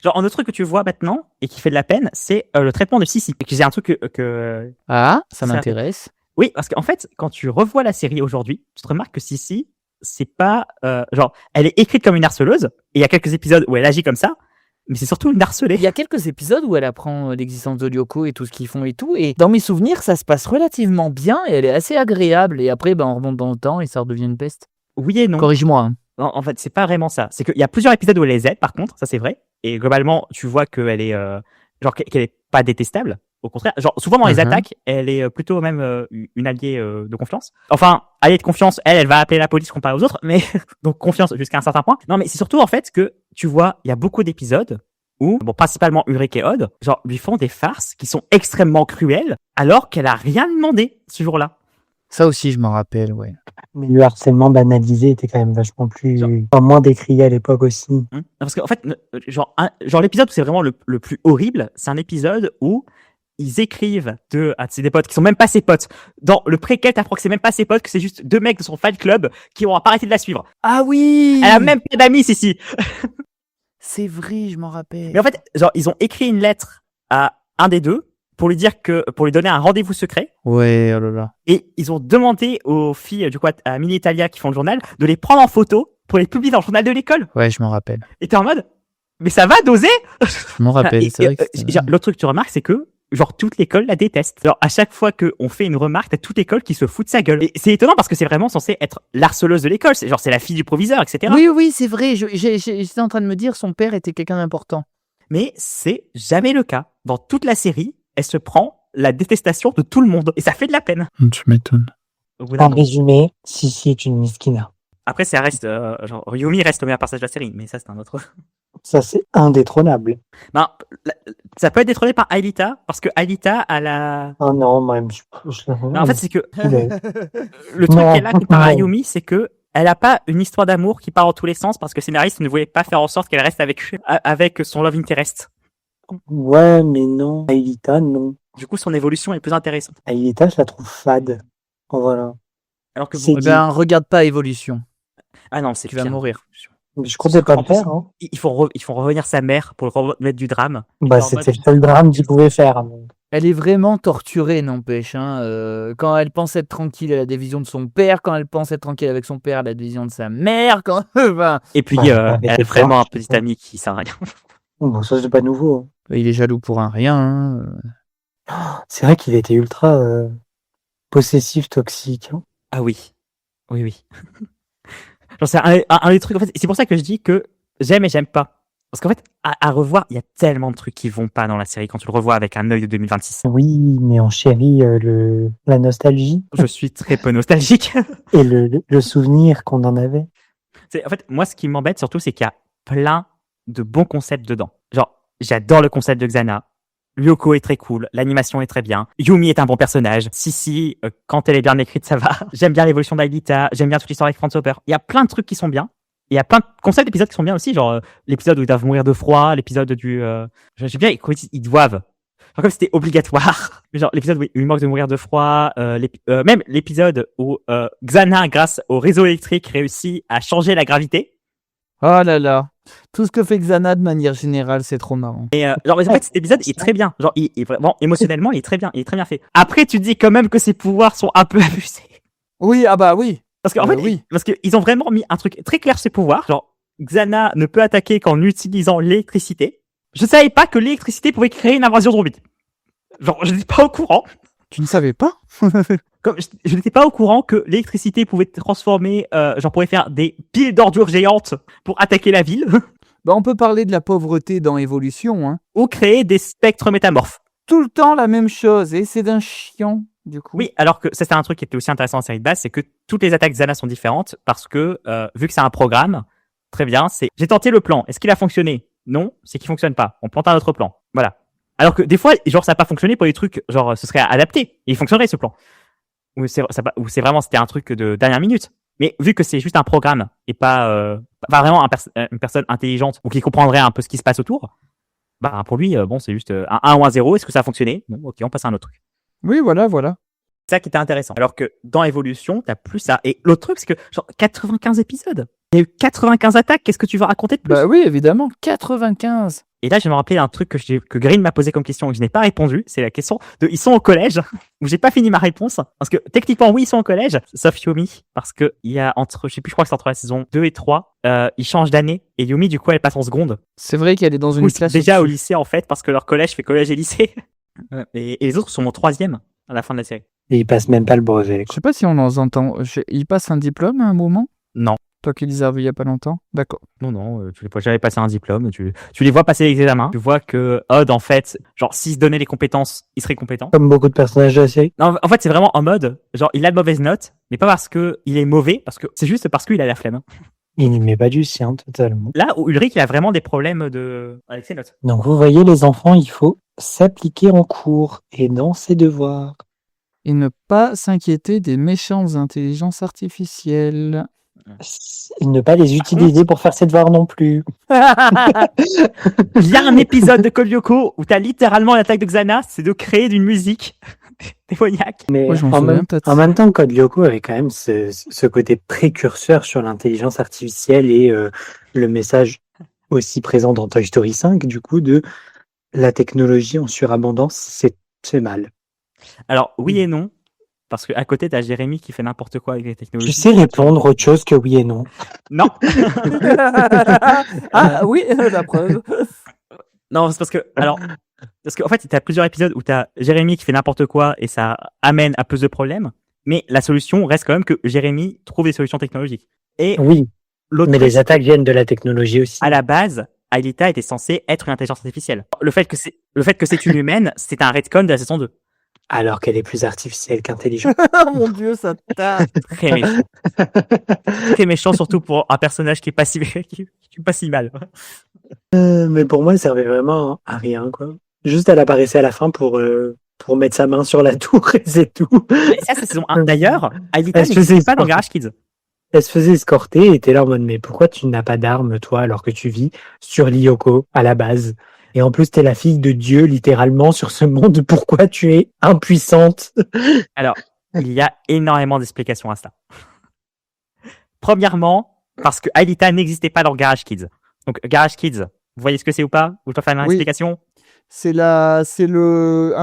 Genre un autre truc que tu vois maintenant et qui fait de la peine, c'est le traitement de Sissi. Et que j'ai un truc que Ah, ça Ça- m'intéresse. Oui, parce qu'en fait, quand tu revois la série aujourd'hui, tu te remarques que Sissi, c'est pas genre elle est écrite comme une harceleuse et il y a quelques épisodes où elle agit comme ça, mais c'est surtout une harcelée. Il y a quelques épisodes où elle apprend l'existence de Lyoko et tout ce qu'ils font et tout. Et dans mes souvenirs, ça se passe relativement bien et elle est assez agréable. Et après, ben, on remonte dans le temps et ça redevient une peste. Oui et non. Corrige-moi. Hein. Non, en fait, c'est pas vraiment ça. C'est qu'il y a plusieurs épisodes où elle les aide, par contre, ça c'est vrai. Et globalement, tu vois qu'elle est genre qu'elle est pas détestable. Au contraire, genre souvent dans les Mhm. attaques, elle est plutôt même une alliée de confiance. Enfin, alliée de confiance, elle va appeler la police comparée aux autres, mais donc confiance jusqu'à un certain point. Non, mais c'est surtout en fait que tu vois, il y a beaucoup d'épisodes où, bon, principalement Ulrich et Odd, genre lui font des farces qui sont extrêmement cruelles, alors qu'elle a rien demandé ce jour-là. Ça aussi, je m'en rappelle, ouais. Mais le harcèlement banalisé était quand même vachement plus, moins décrié à l'époque aussi. Parce qu'en fait, genre l'épisode où c'est vraiment le plus horrible, c'est un épisode où ils écrivent c'est des potes qui sont même pas ses potes. Dans le préquel, t'apprends que c'est même pas ses potes, que c'est juste 2 mecs de son fan club qui ont pas arrêté de la suivre. Ah oui. Elle a même pas d'amis, ici. C'est vrai, je m'en rappelle. Mais en fait, genre, ils ont écrit une lettre à un des deux pour lui dire pour lui donner un rendez-vous secret. Ouais, oh là là. Et ils ont demandé aux filles, du coup, à Mini Italia qui font le journal, de les prendre en photo pour les publier dans le journal de l'école. Ouais, je m'en rappelle. Et t'es en mode, mais ça va doser? Je m'en rappelle, c'est vrai que c'était- genre, l'autre truc que tu remarques, c'est que genre toute l'école la déteste. Genre à chaque fois qu'on fait une remarque, t'as toute l'école qui se fout de sa gueule. Et c'est étonnant parce que c'est vraiment censé être l'harceleuse de l'école. C'est genre c'est la fille du proviseur, etc. Oui, oui, c'est vrai. J'étais en train de me dire son père était quelqu'un d'important. Mais c'est jamais le cas. Dans toute la série, elle se prend la détestation de tout le monde et ça fait de la peine. Tu m'étonnes. Au bout d'un En moment. résumé, Sissi est une miskina. Après ça reste genre Ryumi reste le meilleur personnage de la série, mais ça c'est un autre. Ça, c'est indétrônable. Ben, ça peut être détrôné par Aelita parce que Aelita a la. Oh non, même, Non, en fait c'est que Ouais. le truc Non. qu'elle a comparé à Non. Ayumi, c'est que elle a pas une histoire d'amour qui part dans tous les sens parce que le scénariste ne voulait pas faire en sorte qu'elle reste avec son love interest. Ouais, mais non. Aelita, non. Du coup, son évolution est plus intéressante. Aelita, je la trouve fade. Oh, voilà. Alors que C'est Eh ben, regarde pas Évolution. ah non, c'est Tu vas pire. mourir. Mais je comptais pas En le plus, faire. Hein. ils font revenir sa mère pour le remettre du drame. Bah, en c'était mode- le seul drame qu'il pouvait faire. Donc. Elle est vraiment torturée, n'empêche. Hein. Quand elle pense être tranquille, elle a des visions de son père. Quand elle pense être tranquille avec son père, elle a des visions de sa mère. Quand... enfin, Et puis, Ouais, elle avec a les vraiment un forces, petit ouais. ami qui sert à rien. Bon, ça, c'est pas nouveau. il est jaloux pour un rien. Hein. C'est vrai qu'il était ultra possessif, toxique. Hein. Ah oui. Oui, oui. Genre, c'est un des trucs, en fait, c'est pour ça que je dis que j'aime et j'aime pas. Parce qu'en fait, à revoir, il y a tellement de trucs qui vont pas dans la série quand tu le revois avec un œil de 2026. Oui, mais on chérit la nostalgie Je suis très peu nostalgique. et le souvenir qu'on en avait. En fait, moi, ce qui m'embête surtout, c'est qu'il y a plein de bons concepts dedans. Genre, j'adore le concept de Xana. Lyoko est très cool, l'animation est très bien. Yumi est un bon personnage. Sissi, quand elle est bien écrite, ça va. J'aime bien l'évolution d'Aelita, j'aime bien toute l'histoire avec Franz Hopper. Il y a plein de trucs qui sont bien. Il y a plein de concepts d'épisodes qui sont bien aussi, genre l'épisode où ils doivent mourir de froid, l'épisode du... J'aime bien, ils doivent. Genre comme c'était obligatoire. Genre l'épisode où il manque de mourir de froid, même l'épisode où Xana, grâce au réseau électrique, réussit à changer la gravité. Oh là là. Tout ce que fait Xana de manière générale, c'est trop marrant. Et genre, mais en fait, cet épisode est très bien. Genre, il est vraiment émotionnellement, il est très bien fait. Après, tu dis quand même que ses pouvoirs sont un peu abusés. Oui, ah bah oui. Parce qu'en fait, oui. parce qu'ils ont vraiment mis un truc très clair sur ses pouvoirs. Genre, Xana ne peut attaquer qu'en utilisant l'électricité. Je savais pas que l'électricité pouvait créer une invasion zombie. Genre, je n'étais pas au courant. Tu ne savais pas? Comme je n'étais pas au courant que l'électricité pouvait transformer, genre, pouvait faire des piles d'ordures géantes pour attaquer la ville. Bah, on peut parler de la pauvreté dans Évolution. Hein. Ou créer des spectres métamorphes. Tout le temps la même chose, et c'est d'un chiant, du coup. Oui, alors que ça c'était un truc qui était aussi intéressant en série de base, c'est que toutes les attaques Xana sont différentes parce que vu que c'est un programme, très bien, c'est j'ai tenté le plan, est-ce qu'il a fonctionné? Non, c'est qu'il fonctionne pas. On plante un autre plan. Voilà. Alors que des fois, genre, ça n'a pas fonctionné pour des trucs, genre, ce serait adapté. Et il fonctionnerait, ce plan. Ou c'est vraiment, c'était un truc de dernière minute. Mais vu que c'est juste un programme et pas vraiment une personne intelligente ou qui comprendrait un peu ce qui se passe autour, bah, pour lui, bon, c'est juste un 1 ou un 0. Est-ce que ça a fonctionné? Bon, ok, on passe à un autre truc. Oui, voilà. C'est ça qui était intéressant. Alors que dans Evolution, t'as plus ça. Et l'autre truc, c'est que, genre, 95 épisodes. Il y a eu 95 attaques. Qu'est-ce que tu veux raconter de plus? Bah oui, évidemment, 95. Et là, je me rappeler un truc que Green m'a posé comme question et que je n'ai pas répondu. C'est la question de ils sont au collège, où j'ai pas fini ma réponse. Parce que techniquement, oui, ils sont au collège, sauf Yumi. Parce que il y a je sais plus, je crois que c'est entre la saison 2 et 3, ils changent d'année. Et Yumi, du coup, elle passe en seconde. C'est vrai qu'elle est dans une classe Déjà au au-dessus. lycée, en fait, parce que leur collège fait collège et lycée. Et les autres sont en 3e à la fin de la série. Et il passe même pas le brevet. Je sais pas si on en entend. Il passe un diplôme à un moment? Non. Toi qui les as vus il y a pas longtemps? D'accord. Non, tu les vois jamais passer un diplôme, tu les vois passer les examens, tu vois que Odd, en fait, genre, s'il se donnait les compétences, il serait compétent. Comme beaucoup de personnages de la série. Non, en fait, c'est vraiment en mode, genre, il a de mauvaises notes, mais pas parce que il est mauvais, parce que c'est juste parce qu'il a la flemme. Il n'y met pas du sien, totalement. Là où Ulrich, il a vraiment des problèmes avec ses notes. Donc vous voyez les enfants, il faut s'appliquer en cours et dans ses devoirs. Et ne pas s'inquiéter des méchantes intelligences artificielles. Et ne pas les utiliser pour faire ses devoirs non plus. Il y a un épisode de Code Lyoko où t'as littéralement l'attaque de Xana, c'est de créer d'une musique démoniaque. Mais Ouais, je m'en en, souviens même, peut-être. en même temps, Code Lyoko avait quand même ce côté précurseur sur l'intelligence artificielle et le message aussi présent dans Toy Story 5, du coup, de la technologie en surabondance, c'est mal. Alors, oui et non, parce qu'à côté, t'as Jérémy qui fait n'importe quoi avec les Je technologies. sais répondre autre chose que oui et non. Non. Ah oui, la preuve. Non, c'est parce qu'en fait, t'as plusieurs épisodes où t'as Jérémy qui fait n'importe quoi et ça amène à plus de problèmes. Mais la solution reste quand même que Jérémy trouve des solutions technologiques. Et Oui, l'autre mais truc, les attaques viennent de la technologie aussi. à la base, Aelita était censée être une intelligence artificielle. Le fait que c'est une humaine, c'est un retcon de la saison 2. Alors qu'elle est plus artificielle qu'intelligente. Oh mon dieu, ça tape. Très méchant. Très méchant, surtout pour un personnage qui est pas si, qui est pas si mal. Mais pour moi, elle servait vraiment à rien, quoi. Juste, elle apparaissait à la fin pour mettre sa main sur la tour et c'est tout. Mais ça, c'est saison 1. D'ailleurs, Aelita Elle se n'existe faisait pas dans escorter. Garage Kids. Elle se faisait escorter et était là en mode, mais pourquoi tu n'as pas d'arme, toi, alors que tu vis sur Lyoko, à la base? Et en plus, t'es la fille de Dieu, littéralement, sur ce monde. Pourquoi tu es impuissante? Alors, il y a énormément d'explications à ça. Premièrement, parce que Aelita n'existait pas dans Garage Kids. Donc, Garage Kids, vous voyez ce que c'est ou pas? Ou je dois faire une Oui. explication? C'est un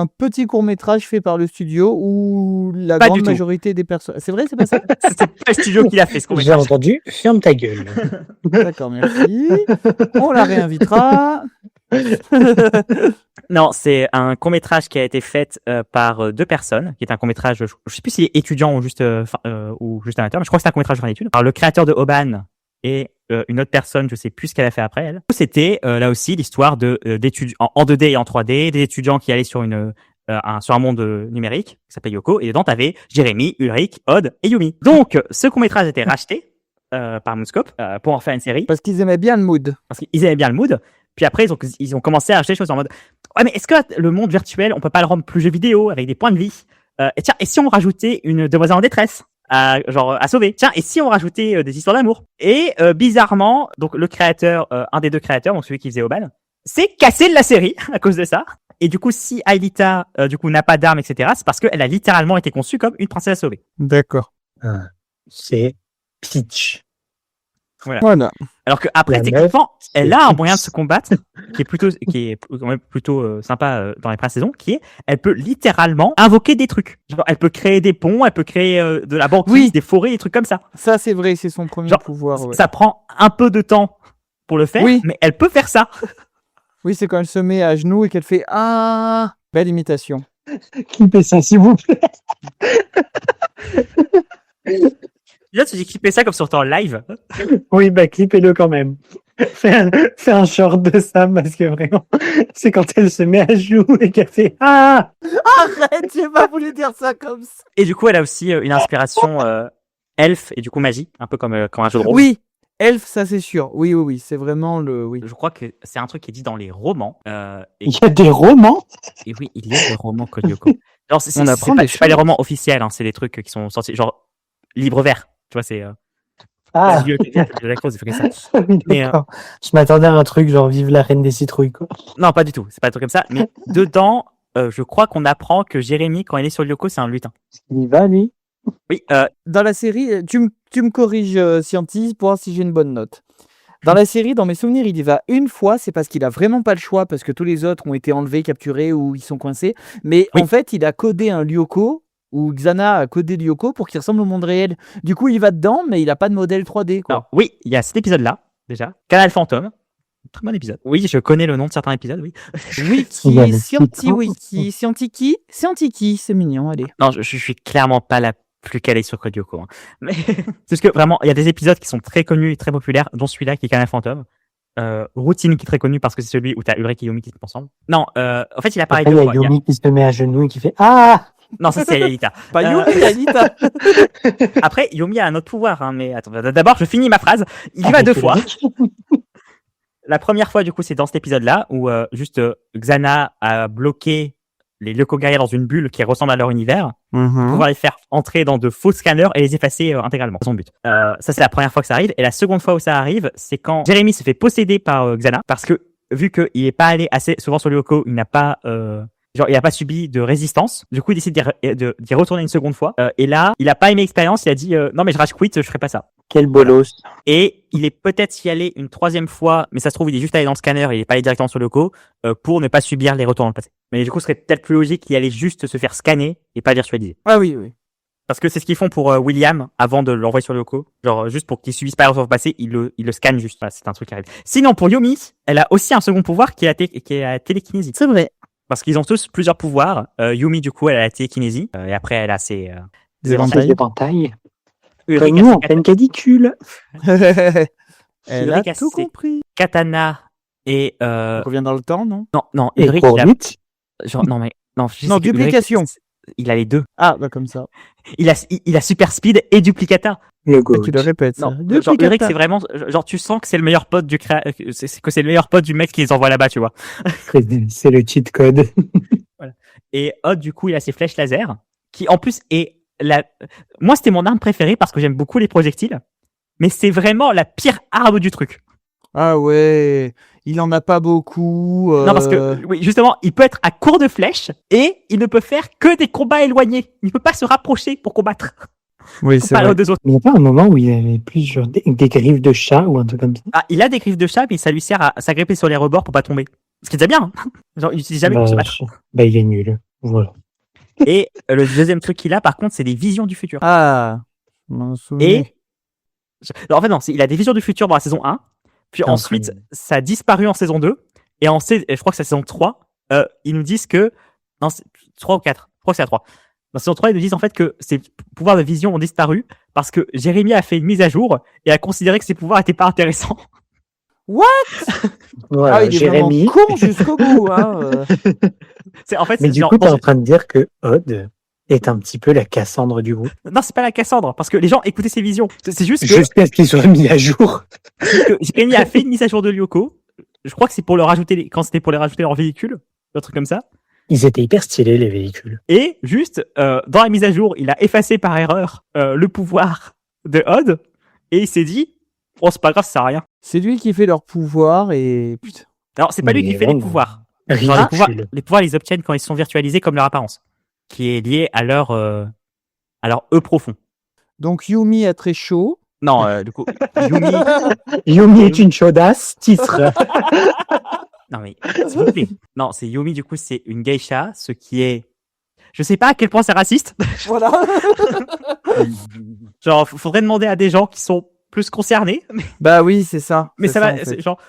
petit court-métrage fait par le studio où la Pas grande du tout. majorité des personnes. C'est vrai, c'est pas ça? C'est pas le studio qui l'a fait, ce qu'on J'ai entendu, ferme ta gueule. D'accord, merci. On la réinvitera. Non, c'est un court-métrage qui a été fait par deux personnes, qui est un court-métrage, je sais plus s'il est étudiant ou juste amateur, mais je crois que c'est un court-métrage de fin d'études. Alors, le créateur de Oban et une autre personne, je sais plus ce qu'elle a fait après elle. C'était là aussi l'histoire d'étudiants en 2D et en 3D, des étudiants qui allaient sur sur un monde numérique qui s'appelle Yoko, et dedans t'avais Jérémy, Ulrich, Odd et Yumi. Donc, ce court-métrage a été racheté par Moonscope pour en faire une série, Parce qu'ils aimaient bien le mood. parce qu'ils aimaient bien le mood. Puis après, ils ont commencé à acheter des choses en mode ouais, mais est-ce que le monde virtuel, on peut pas le rendre plus jeu vidéo avec des points de vie? Et tiens, et si on rajoutait une demoiselle en détresse à sauver? Tiens, et si on rajoutait des histoires d'amour? Et bizarrement, donc le créateur, un des deux créateurs, donc celui qui faisait Oban, s'est cassé de la série à cause de ça. Et du coup, si Aelita, du coup, n'a pas d'armes, etc., c'est parce qu'elle a littéralement été conçue comme une princesse à sauver. D'accord. C'est Peach. Voilà. Alors que après, La techniquement, meuf, elle c'est a un Peach. moyen de se combattre qui est quand même plutôt sympa dans les premières saisons, qui est, elle peut littéralement invoquer des trucs. Genre, elle peut créer des ponts, elle peut créer de la banquise, Oui. des forêts, des trucs comme ça. Ça, c'est vrai, c'est son premier Genre, pouvoir. Ouais. Ça prend un peu de temps pour le faire, Oui. mais elle peut faire ça. Oui, c'est quand elle se met à genoux et qu'elle fait ah. Belle imitation. Clippez ça, s'il vous plaît. Déjà, tu dis clipper ça comme sur ton live. Oui, bah, clippez-le quand même. Fais un short de ça, parce que vraiment, c'est quand elle se met à genoux et qu'elle fait ah! Arrête, j'ai pas voulu dire ça comme ça. Et du coup, elle a aussi une inspiration elfe et du coup magie, un peu comme un jeu de rôle. Oui, elfe, ça c'est sûr. Oui, oui, oui, c'est vraiment le. Oui. Je crois que c'est un truc qui est dit dans les romans. Il y a des romans? Et oui, il y a des romans Code Lyoko. Genre, On apprend des c'est pas les choses. romans officiels, hein, c'est des trucs qui sont sortis, genre livre vert. Tu vois, c'est Ah, la bibliothèque de la cause, il fait ça. oui, Mais, d'accord. Je m'attendais à un truc genre Vive la reine des citrouilles, quoi. Non, pas du tout. C'est pas un truc comme ça. Mais dedans, je crois qu'on apprend que Jérémy, quand il est sur Lyoko, c'est un lutin. Il y va, lui? Oui, Dans la série, tu me corriges, Scientis, pour voir si j'ai une bonne note. Dans la série, dans mes souvenirs, il y va une fois, c'est parce qu'il a vraiment pas le choix, parce que tous les autres ont été enlevés, capturés ou ils sont coincés. Mais Oui. en fait, il a codé un Lyoko, ou Xana a codé Lyoko pour qu'il ressemble au monde réel. Du coup, il va dedans, mais il a pas de modèle 3D, quoi. alors, oui, il y a cet épisode-là, déjà. Canal Fantôme. Très bon épisode. Oui, je connais le nom de certains épisodes, oui. Il y a Wiki, le Scienti-Wiki, Scientiki, c'est mignon, allez. Non, je suis clairement pas la plus calée sur Code Lyoko. Hein. Mais c'est parce que vraiment, il y a des épisodes qui sont très connus et très populaires, dont celui-là qui est Canal Fantôme. Routine qui est très connu parce que c'est celui où t'as Ulrich et Yomi qui se ensemble. Non, en fait, il apparaît Après, il deux y fois. a Yomi qui se met à genoux et qui fait Ah! Non, ça c'est Ayalita. Pas Yumi, Anita. Après, Yomi a un autre pouvoir, hein, mais attends, d'abord, je finis ma phrase. Il y va Avec deux fois. Ulrich. La première fois, du coup, c'est dans cet épisode-là où juste Xana a bloqué les Lyoko guerriers dans une bulle qui ressemble à leur univers pour pouvoir les faire entrer dans de faux scanners et les effacer intégralement. C'est son but. Ça, c'est la première fois que ça arrive. Et la seconde fois où ça arrive, c'est quand Jérémy se fait posséder par Xana parce que vu qu'il est pas allé assez souvent sur Lyoko, il n'a pas il a pas subi de résistance. Du coup, il décide d'y retourner une seconde fois. Et là, il a pas aimé l'expérience. Il a dit non mais je rage quit, je ferai pas ça. Quel bolos. Et il est peut-être y allé une troisième fois, mais ça se trouve il est juste allé dans le scanner, il est pas allé directement sur Lyoko pour ne pas subir les retours dans le passé. Mais du coup, ce serait peut-être plus logique qu'il allait juste se faire scanner et pas virtualiser. Ah oui, oui. Parce que c'est ce qu'ils font pour William avant de l'envoyer sur Lyoko. Genre juste pour qu'il subisse pas les retours dans le passé, il le scanne juste. Voilà, c'est un truc qui arrive. Sinon pour Yomi, elle a aussi un second pouvoir qui est la télékinésie. C'est vrai. Parce qu'ils ont tous plusieurs pouvoirs. Yumi, du coup, elle a la télékinésie. Et après, elle a ses Des Éventail. éventails. Comme Ulrich a nous, ses en pleine canicule. Elle Ulrich a a tout ses compris. katana et On revient dans le temps, non? non, Et Ulrich, pour il a vite. genre non mais non, je sais Non, que Ulrich, duplication. il a les deux. Ah, bah comme ça. Il a super speed et duplicata. Le Ah, goat. tu le répètes, ça. Non, genre Ulrich, c'est vraiment genre tu sens que c'est le meilleur pote du c'est le meilleur pote du mec qui les envoie là-bas, tu vois. C'est le cheat code. Et Odd, du coup, il a ses flèches laser qui en plus est moi c'était mon arme préférée parce que j'aime beaucoup les projectiles, mais c'est vraiment la pire arme du truc. Ah ouais, il en a pas beaucoup. Non, parce que, oui, justement, il peut être à court de flèches et il ne peut faire que des combats éloignés. Il ne peut pas se rapprocher pour combattre. Oui, c'est Comparé vrai. aux deux autres. Mais il n'y a pas un moment où il avait plus genre des griffes de chat ou un truc comme ça? Ah, il a des griffes de chat, mais ça lui sert à s'agripper sur les rebords pour pas tomber. Ce qui est déjà bien. Hein. Genre, il n'utilise jamais pour se battre. Il est nul. Voilà. Et le deuxième truc qu'il a, par contre, c'est des visions du futur. Ah, je m'en souviens. Et, non, en fait, non, il a des visions du futur dans la saison 1. Puis T'es en ensuite, train de- ça a disparu en saison 2. Et je crois que c'est la saison 3. Ils nous disent que, non, c'est 3 ou 4. Je crois que c'est la 3. Dans la saison 3, ils nous disent en fait que ses pouvoirs de vision ont disparu parce que Jérémy a fait une mise à jour et a considéré que ses pouvoirs n'étaient pas intéressants. Voilà, Ah, il est Jérémy. vraiment con jusqu'au bout. Hein. En fait, Mais c'est du genre- coup, t'es en train de dire que Odd est un petit peu la Cassandre du groupe. Non, c'est pas la Cassandre, parce que les gens écoutaient ses visions. C'est juste que, Jusqu'à ce qu'il soit mis à jour. que Jérémy a fait une mise à jour de Lyoko. Je crois que c'est pour leur rajouter quand c'était pour les rajouter leur véhicule, un truc comme ça. Ils étaient hyper stylés, les véhicules. Et juste, dans la mise à jour, il a effacé par erreur le pouvoir de Odd et il s'est dit, oh, c'est pas grave, ça sert à rien. C'est lui qui fait leur pouvoir et putain. Alors, c'est pas lui qui Mais fait les bon, pouvoirs. Genre, Ridicule. les pouvoirs, ils les obtiennent quand ils sont virtualisés comme leur apparence, qui est lié à leur eux profond. Donc Yumi a très chaud. Non, du coup, Yumi. Yumi est une chaudasse, titre. Non mais, s'il vous plaît. Non, c'est Yumi, du coup, c'est une geisha, ce qui est... Je sais pas à quel point c'est raciste. Voilà. Genre, faudrait demander à des gens qui sont plus concernés. Bah oui, c'est ça. Mais C'est ça va, en fait. c'est genre...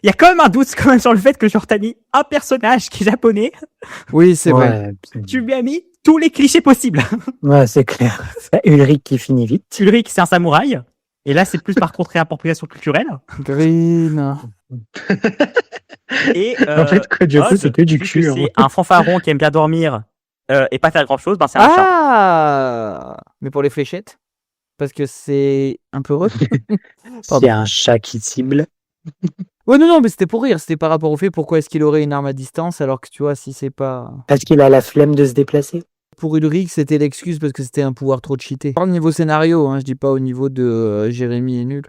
Il y a quand même un doute quand même sur le fait que genre t'as mis un personnage qui est japonais, Oui, c'est vrai. tu lui as mis tous les clichés possibles. Ouais, c'est clair. C'est Ulrich qui finit vite. Ulrich, c'est un samouraï. Et là, c'est plus par contre réappropriation culturelle. Green. Et, En fait, Kojoko, Odd, c'est que du vu cul. que hein. c'est un fanfaron qui aime bien dormir et pas faire grand chose, ben c'est un chat. Ah. Mais pour les fléchettes. parce que c'est un peu rough. S'il y a un chat qui cible. Ouais, non, mais c'était pour rire. C'était par rapport au fait pourquoi est-ce qu'il aurait une arme à distance alors que tu vois, si c'est pas. Parce qu'il a la flemme de se déplacer. Pour Ulrich, c'était l'excuse parce que c'était un pouvoir trop cheaté. Pas au niveau scénario, hein, je dis pas au niveau de Jérémy est nul.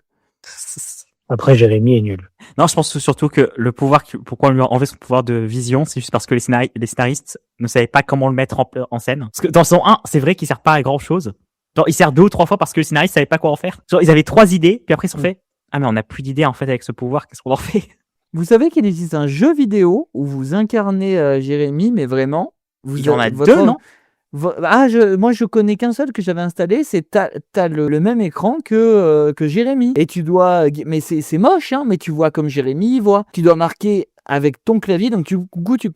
Après, Jérémy est nul. Non, je pense surtout que le pouvoir, pourquoi on lui a enlevé son pouvoir de vision, c'est juste parce que les scénaristes ne savaient pas comment le mettre en scène. Parce que dans le saison 1, c'est vrai qu'il sert pas à grand chose. Genre, il sert 2 ou 3 fois parce que les scénaristes savaient pas quoi en faire. Genre, ils avaient 3 idées, puis après ils se sont fait, ah, mais on a plus d'idées en fait avec ce pouvoir, qu'est-ce qu'on en fait? Vous savez qu'il existe un jeu vidéo où vous incarnez Jérémy, mais vraiment. Il y en a 2, non? Moi je connais qu'un seul que j'avais installé, c'est t'as le même écran que Jérémy. Et tu dois, mais c'est moche, hein, mais tu vois comme Jérémy voit. Tu dois marquer avec ton clavier, donc du coup tu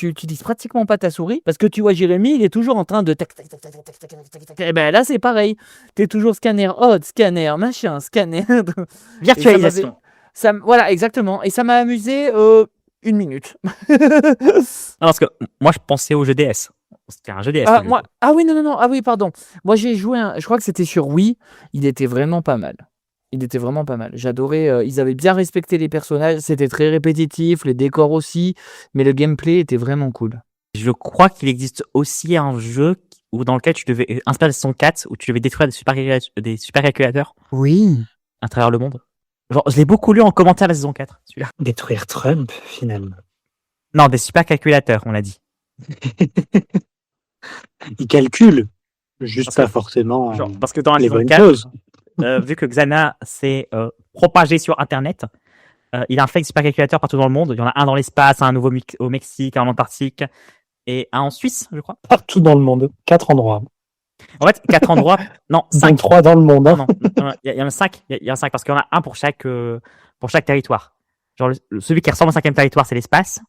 utilises pratiquement pas ta souris parce que tu vois Jérémy, il est toujours en train de tac tac tac tac tac tac tac tac tac. Et ben là c'est pareil, t'es toujours scanner hot, scanner machin, scanner. Virtualisation. Voilà exactement. Et ça m'a amusé 1 minute. Non, parce que moi je pensais au jeu DS. C'était un jeu DS. Oui, non. Ah oui, pardon. Moi, j'ai joué je crois que c'était sur Wii. Il était vraiment pas mal. J'adorais. Ils avaient bien respecté les personnages. C'était très répétitif, les décors aussi. Mais le gameplay était vraiment cool. Je crois qu'il existe aussi un jeu dans lequel tu devais inspirer son 4 où tu devais détruire des supercalculateurs. Oui. À travers le monde. Genre, je l'ai beaucoup lu en commentaire la saison 4, celui-là. Détruire Trump, finalement. Non, des supercalculateurs, on l'a dit. Il calcule, juste pas forcément parce que dans la les saison bonnes 4, choses. Vu que Xana s'est propagé sur Internet, il a fait des supercalculateurs partout dans le monde. Il y en a un dans l'espace, un nouveau au Mexique, un en Antarctique et un en Suisse, je crois. Partout dans le monde, 4 endroits. En fait, 4 endroits, non, 5. 3 dans le monde. Hein. Non, il y en a 5. Il y en a 5 parce qu'il y en a un pour chaque territoire. Genre, celui qui ressemble au 5e territoire, c'est l'espace.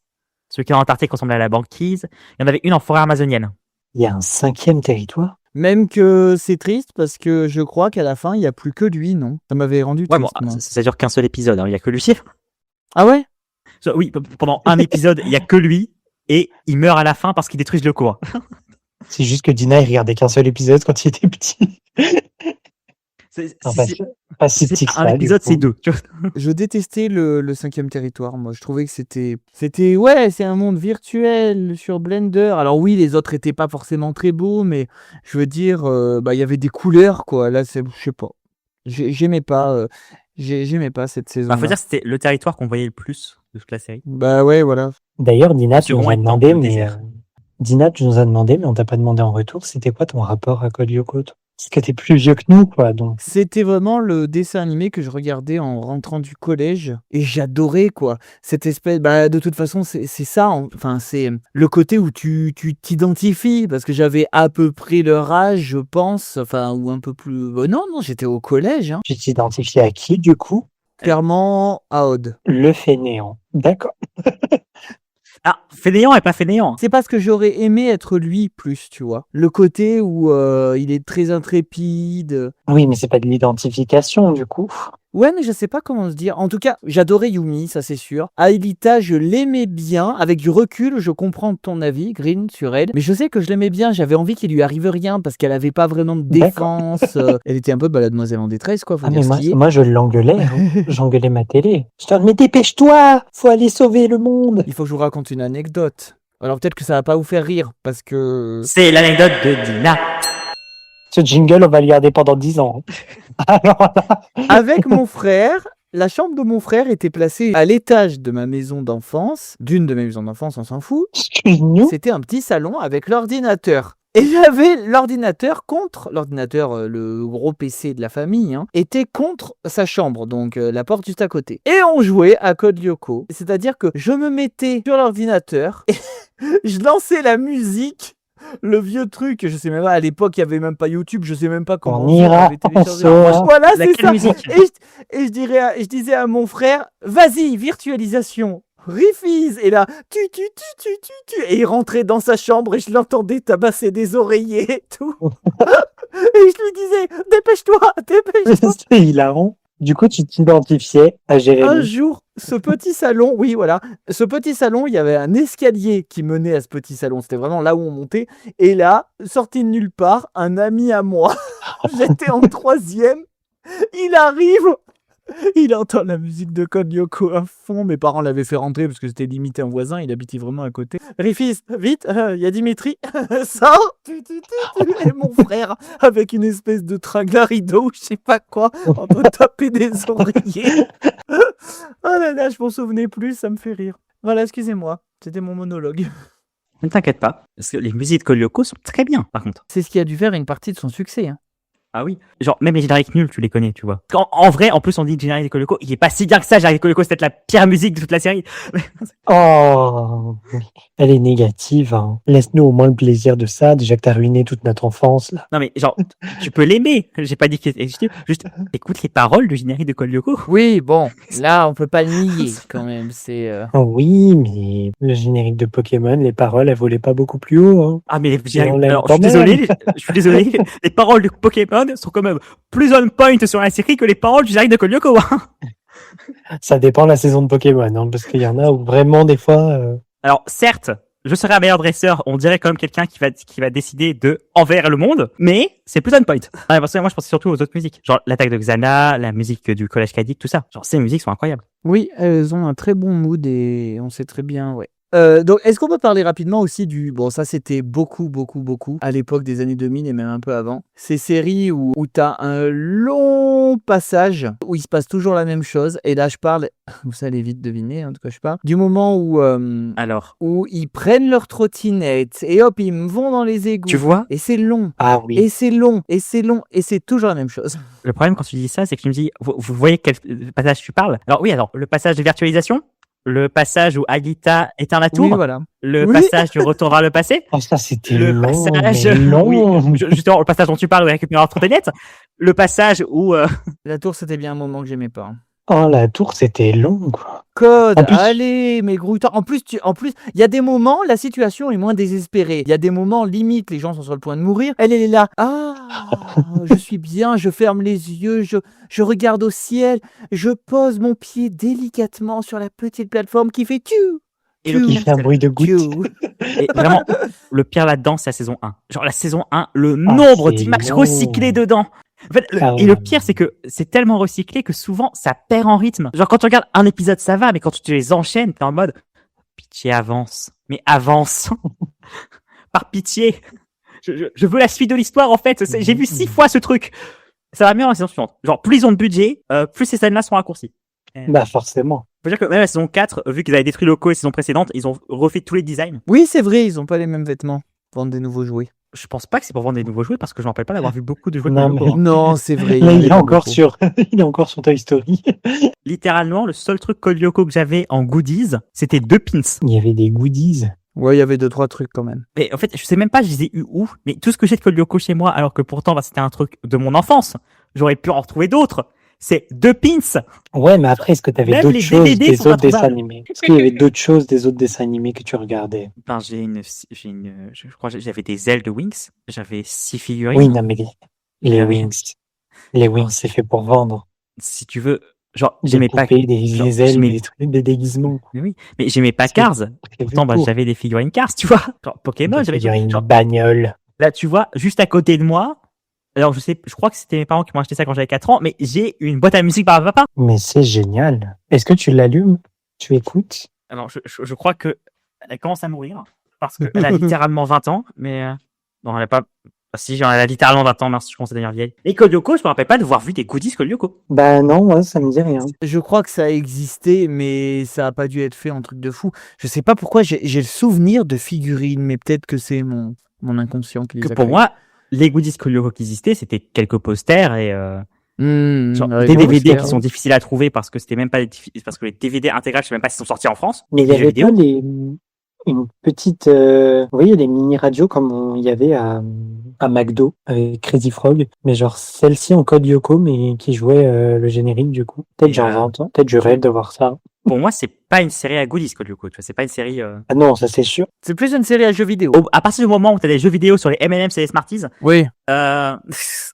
Celui qui est en Antarctique ressemble à la banquise. Il y en avait une en forêt amazonienne. Il y a un 5e territoire. Même que c'est triste parce que je crois qu'à la fin, il n'y a plus que lui, non? Ça m'avait rendu triste. Ouais, bon, ça dure qu'un seul épisode, hein. Il n'y a que lui. Ah ouais? Oui, pendant un épisode, il n'y a que lui et il meurt à la fin parce qu'il détruit le cours. C'est juste que Dina, il regardait qu'un seul épisode quand il était petit. Pas si petit que ça. Un épisode, c'est 2. Je détestais le 5e territoire. Moi, je trouvais que c'était ouais, c'est un monde virtuel sur Blender. Alors oui, les autres étaient pas forcément très beaux, mais je veux dire, il y avait des couleurs, quoi. Là, je sais pas. J'aimais pas cette saison. Faut dire que c'était le territoire qu'on voyait le plus de toute la série. Bah ouais, voilà. D'ailleurs, Dina, tu nous as demandé, mais on t'a pas demandé en retour, c'était quoi ton rapport à Code Lyoko? Parce que t'es plus vieux que nous, quoi. Donc. C'était vraiment le dessin animé que je regardais en rentrant du collège et j'adorais, quoi. Cette espèce, de toute façon, c'est ça. Enfin, c'est le côté où tu t'identifies parce que j'avais à peu près leur âge, je pense. Enfin, ou un peu plus. Non, j'étais au collège. Hein. Tu t'identifiais à qui, du coup? Clairement, à Aude. Le fainéant. D'accord. Ah, fainéant et pas fainéant. C'est parce que j'aurais aimé être lui plus, tu vois. Le côté où il est très intrépide. Oui, mais c'est pas de l'identification, du coup. Ouais, mais je sais pas comment se dire. En tout cas, j'adorais Yumi, ça c'est sûr. Aelita, je l'aimais bien. Avec du recul, je comprends ton avis, Green, sur elle. Mais je sais que je l'aimais bien. J'avais envie qu'il lui arrive rien parce qu'elle avait pas vraiment de défense. Elle était un peu la demoiselle en détresse, quoi. Faut dire mais moi, je l'engueulais. J'engueulais ma télé. Je te dis, mais dépêche-toi! Faut aller sauver le monde! Il faut que je vous raconte une anecdote. Alors peut-être que ça va pas vous faire rire parce que... C'est l'anecdote de Dina. Ce jingle, on va le garder pendant 10 ans. Alors là... Avec mon frère, la chambre de mon frère était placée à l'étage de ma maison d'enfance. D'une de mes maisons d'enfance, on s'en fout. C'était un petit salon avec l'ordinateur. Et j'avais l'ordinateur contre... L'ordinateur, le gros PC de la famille, était contre sa chambre, donc la porte juste à côté. Et on jouait à Code Lyoko. C'est-à-dire que je me mettais sur l'ordinateur et je lançais la musique. Le vieux truc, je sais même pas, à l'époque il y avait même pas YouTube, je sais même pas comment on ira, voilà, c'est ça. Et je disais à mon frère, vas-y, virtualisation, refuse. Et là, tu. Et il rentrait dans sa chambre et je l'entendais tabasser des oreillers et tout. Et je lui disais, dépêche-toi. C'est hilarant. Du coup, tu t'identifiais à Un Jérémy. jour, ce petit salon, oui, voilà, ce petit salon, il y avait un escalier qui menait à ce petit salon. C'était vraiment là où on montait. Et là, sorti de nulle part, un ami à moi, j'étais en troisième, il arrive, il entend la musique de Code Lyoko à fond. Mes parents l'avaient fait rentrer parce que c'était limité un voisin, il habitait vraiment à côté. Rifis, vite, il y a Dimitri, sors. Et mon frère, avec une espèce de tringle à rideau, je sais pas quoi, en train de taper des oreillers. Oh là là, je m'en souvenais plus, ça me fait rire. Voilà, excusez-moi, c'était mon monologue. Ne t'inquiète pas, parce que les musiques de Code Lyoko sont très bien, par contre. C'est ce qui a dû faire une partie de son succès. Hein. Ah oui. Genre, même les génériques nuls, tu les connais, tu vois. En vrai, en plus, on dit le générique de Code Lyoko, il est pas si bien que ça, le générique de Code Lyoko, c'est peut-être la pire musique de toute la série. Oh, oui. Elle est négative. Hein. Laisse-nous au moins le plaisir de ça. Déjà que t'as ruiné toute notre enfance. Là. Non mais, genre, tu peux l'aimer. J'ai pas dit que c'était juste, écoute les paroles du générique de Code Lyoko. Oui, bon, là, on peut pas le nier quand même. C'est. Oh oui, mais le générique de Pokémon, les paroles, elles volaient pas beaucoup plus haut. Hein. Ah mais on l'aime alors, quand je suis désolé, les paroles de Pokémon sont quand même plus on point sur la série que les paroles du générique de Code Lyoko. Hein. Ça dépend de la saison de Pokémon, hein, parce qu'il y en a où vraiment des fois. Alors certes, je serai un meilleur dresseur, on dirait quand même quelqu'un qui va décider de envers le monde, mais c'est plus on point. Ouais, parce que moi je pensais surtout aux autres musiques, genre l'attaque de Xana, la musique du Collège Kadik, tout ça. Genre ces musiques sont incroyables. Oui, elles ont un très bon mood et on sait très bien, ouais. Donc, est-ce qu'on peut parler rapidement aussi du... Bon, ça, c'était beaucoup à l'époque des années 2000 et même un peu avant. Ces séries où t'as un long passage, où il se passe toujours la même chose. Et là, je parle... Vous allez vite deviner hein, de quoi je parle. Du moment Alors, où ils prennent leur trottinette et hop, ils vont dans les égouts. tu vois, Et c'est long. Ah oui. Et c'est long. Et c'est long. Et c'est toujours la même chose. le problème quand tu dis ça, c'est que tu me dis, vous voyez quel passage tu parles? Alors oui, alors, le passage de virtualisation, le passage où Alita éteint la tour, Oui, voilà. le Oui. passage du retour vers le passé, Oh, ça, c'était le long. passage, mais long. oui, justement, le passage dont tu parles où il récupère leur trottinette, le passage où, La tour, c'était bien un moment que j'aimais pas. Hein. Oh, la tour, c'était long, quoi. Code, En plus- allez, mais Grouton. En plus, il y a des moments, la situation est moins désespérée. Il y a des moments, limite, les gens sont sur le point de mourir. Elle est là. Ah, je suis bien, je ferme les yeux, je regarde au ciel, je pose mon pied délicatement sur la petite plateforme qui fait tu. et le Il pire, fait un c'est bruit de goutte. et vraiment, le pire là-dedans, c'est la saison 1. Genre, la saison 1, le Ah, nombre c'est d'images long. recyclées dedans. En fait, Ah et le ouais. pire, c'est que c'est tellement recyclé que souvent, ça perd en rythme. Genre, quand tu regardes un épisode, ça va, mais quand tu les enchaînes, t'es en mode, pitié, avance. Mais avance. Par pitié. Je veux la suite de l'histoire, en fait. J'ai vu 6 fois ce truc. Ça va mieux dans la saison suivante. Genre, plus ils ont de budget, plus ces scènes-là sont raccourcies. Bah, forcément. Faut dire que même la saison 4, vu qu'ils avaient détruit le locaux les saisons précédentes, ils ont refait tous les designs. Oui, c'est vrai, ils ont pas les mêmes vêtements. Vendre des nouveaux jouets. Je pense pas que c'est pour vendre des nouveaux jouets parce que je me rappelle pas d'avoir vu beaucoup de jouets Non, de mais- locaux. Hein. Non, c'est vrai. Là, y en il est a encore beaucoup. sur, il est encore sur Toy Story. Littéralement, le seul truc Code Lyoko que j'avais en goodies, c'était 2 pins. Il y avait des goodies. Ouais, il y avait 2-3 trucs quand même. Mais en fait, je sais même pas, je les ai eu où. Mais tout ce que j'ai de Code Lyoko chez moi, alors que pourtant, bah, c'était un truc de mon enfance. J'aurais pu en retrouver d'autres. C'est 2 pins. Ouais, mais après, est-ce que tu avais Même d'autres les choses DVD des sont autres dessins introuvables. animés? Est-ce qu'il y avait d'autres choses des autres dessins animés que tu regardais? Ben, je crois que j'avais des ailes de Wings. J'avais 6 figurines. Oui, non, mais les Ah, Wings. Les Wings, c'est fait pour vendre. Si tu veux, genre, Des j'aimais pas. poupées, des genre, ailes, j'aimais- des trucs, des déguisements. Mais oui, mais j'aimais pas C'est- Cars. C'est Pourtant, bah, pour. j'avais des figurines Cars, tu vois. Genre, Pokémon, Des j'avais figurines genre, bagnole. là, tu vois, juste à côté de moi. Alors, je crois que c'était mes parents qui m'ont acheté ça quand j'avais 4 ans, mais j'ai une boîte à musique par papa. Mais c'est génial. Est-ce que tu l'allumes? Tu écoutes? Alors, je crois que elle commence à mourir parce qu'elle a littéralement 20 ans, mais non, elle a pas. Ah, si, elle a littéralement 20 ans, merci, je commence à devenir vieille. Et Code Lyoko, je me rappelle pas de voir vu des goodies Code Lyoko. Bah non, moi, ça me dit rien. Je crois que ça a existé, mais ça a pas dû être fait en truc de fou. Je sais pas pourquoi j'ai le souvenir de figurines, mais peut-être que c'est mon inconscient qui les Que a pour créées. moi, les goodies Code Lyoko qui existaient, c'était quelques posters et genre avec des mon DVD frère. qui sont difficiles à trouver parce que c'était même pas parce que les DVD intégrales, je sais même pas s'ils sont sortis en France. Mais il y Les avait jeux vidéo. pas une petite, vous voyez, les mini-radios comme il y avait à à McDo avec Crazy Frog, mais genre celle-ci en code Lyoko, mais qui jouait le générique du coup. Peut-être Et, j'en invente, peut-être je rêve de voir ça. Pour moi, c'est pas une série à goodies, Code Lyoko. Tu vois, c'est pas une série. Ah non, ça c'est sûr. C'est plus une série à jeux vidéo. À partir du moment où t'as des jeux vidéo sur les M&M's et les Smarties, Oui.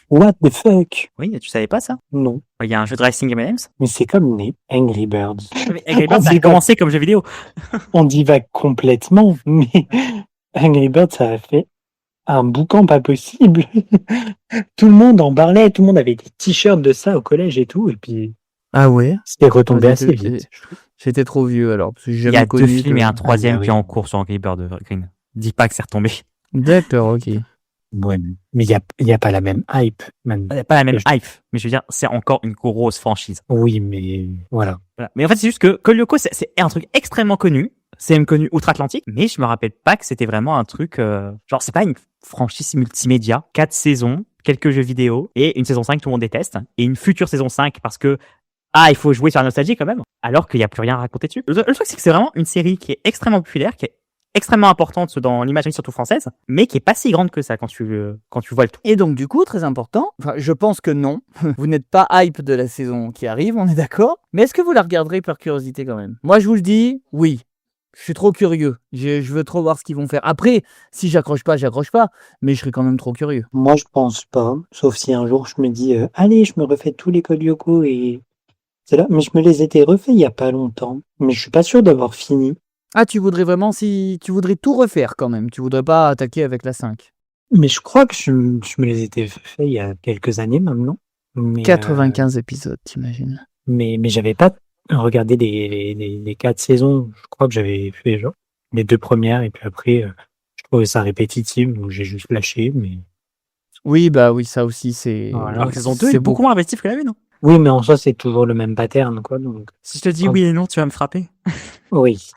What the fuck? oui, tu savais pas ça? Non. Il y a un jeu de racing M&M's. Mais c'est comme les Angry Birds. Mais Angry Birds, ça a commencé comme jeu vidéo. On divague complètement, mais Angry Birds, ça a fait un boucan pas possible. Tout le monde en parlait, tout le monde avait des t-shirts de ça au collège et tout, et puis Ah ouais? c'était retombé assez vite. J'étais trop vieux alors. Parce que j'ai Il y jamais a 2 connu films et un troisième Ah, oui. qui est en cours sur Angry Bird Green. Dis pas que c'est retombé. D'accord, ok. Ouais, mais il y a pas la même hype, man. Il y a pas la même Je- hype, mais je veux dire, c'est encore une grosse franchise. Oui, mais voilà. Voilà. Mais en fait, c'est juste que Code Lyoko, c'est un truc extrêmement connu. C'est même connu outre-Atlantique, mais je me rappelle pas que c'était vraiment un truc, genre, c'est pas une franchise multimédia. 4 saisons, quelques jeux vidéo, et une saison 5 tout le monde déteste, et une future saison 5 parce que, il faut jouer sur la nostalgie quand même, alors qu'il y a plus rien à raconter dessus. Le truc, c'est que c'est vraiment une série qui est extrêmement populaire, qui est extrêmement importante dans l'imagerie surtout française, mais qui est pas si grande que ça quand tu vois le tout. Et donc, du coup, très important, enfin, je pense que non. Vous n'êtes pas hype de la saison qui arrive, on est d'accord. Mais est-ce que vous la regarderez par curiosité quand même? Moi, je vous le dis, oui. Je suis trop curieux. Je veux trop voir ce qu'ils vont faire. Après, si j'accroche pas, j'accroche pas. Mais je serai quand même trop curieux. Moi, je pense pas. Sauf si un jour je me dis, allez, je me refais tous les codes Lyoko et c'est là. Mais je me les étais refaits il y a pas longtemps. Mais je suis pas sûr d'avoir fini. Ah, tu voudrais vraiment, si tu voudrais tout refaire quand même. Tu voudrais pas attaquer avec la 5. Mais je crois que je me les étais faits il y a quelques années maintenant. Mais, 95 épisodes, t'imagines? mais j'avais pas regardé les 4 saisons. Je crois que j'avais fait genre les 2 premières et puis après, je trouvais ça répétitif, donc j'ai juste lâché. Mais Oui, bah oui, ça aussi, c'est. Voilà. Alors que saison 2 c'est est beaucoup moins investif que la 1, hein. oui, mais en soi, c'est toujours le même pattern, quoi. Donc Si je te dis oui et non, tu vas me frapper. oui.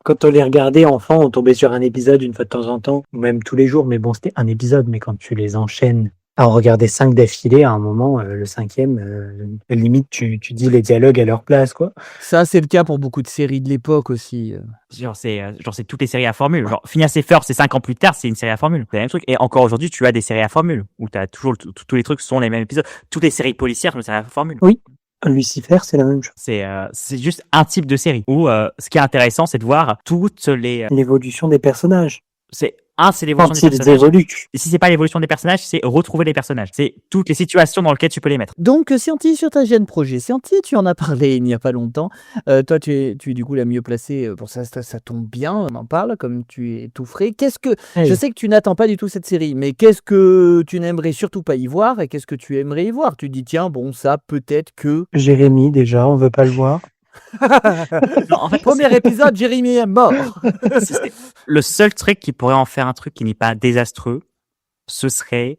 Quand on les regardait enfant, on tombait sur un épisode une fois de temps en temps, ou même tous les jours. Mais bon, c'était un épisode. Mais quand tu les enchaînes à en regarder 5 d'affilée, à un moment, le 5e, limite, tu dis les dialogues à leur place, quoi. Ça, c'est le cas pour beaucoup de séries de l'époque aussi. Genre c'est toutes les séries à formule. Genre Phineas et Ferb, c'est 5 ans plus tard, c'est une série à formule. C'est le même truc. Et encore aujourd'hui, tu as des séries à formule où t'as toujours tous les trucs sont les mêmes épisodes. Toutes les séries policières sont des séries à formule. Oui. Lucifer, c'est la même chose. C'est juste un type de série où ce qui est intéressant, c'est de voir toutes les. L'évolution des personnages. C'est Quand l'évolution des ils personnages. évoluent. Et si c'est pas l'évolution des personnages, c'est retrouver les personnages. C'est toutes les situations dans lesquelles tu peux les mettre. Donc, Scienti, sur ta chaîne projet, Scienti, tu en as parlé il n'y a pas longtemps. Toi, tu es du coup la mieux placée pour ça. Ça tombe bien, on en parle, comme tu es tout frais. Je sais que tu n'attends pas du tout cette série, mais qu'est-ce que tu n'aimerais surtout pas y voir et qu'est-ce que tu aimerais y voir? Tu dis, tiens, bon, ça, peut-être que. Jérémy, déjà, on veut pas le voir. Non, en fait, Premier épisode, Jérémy est mort. c'est le seul truc qui pourrait en faire un truc qui n'est pas désastreux, ce serait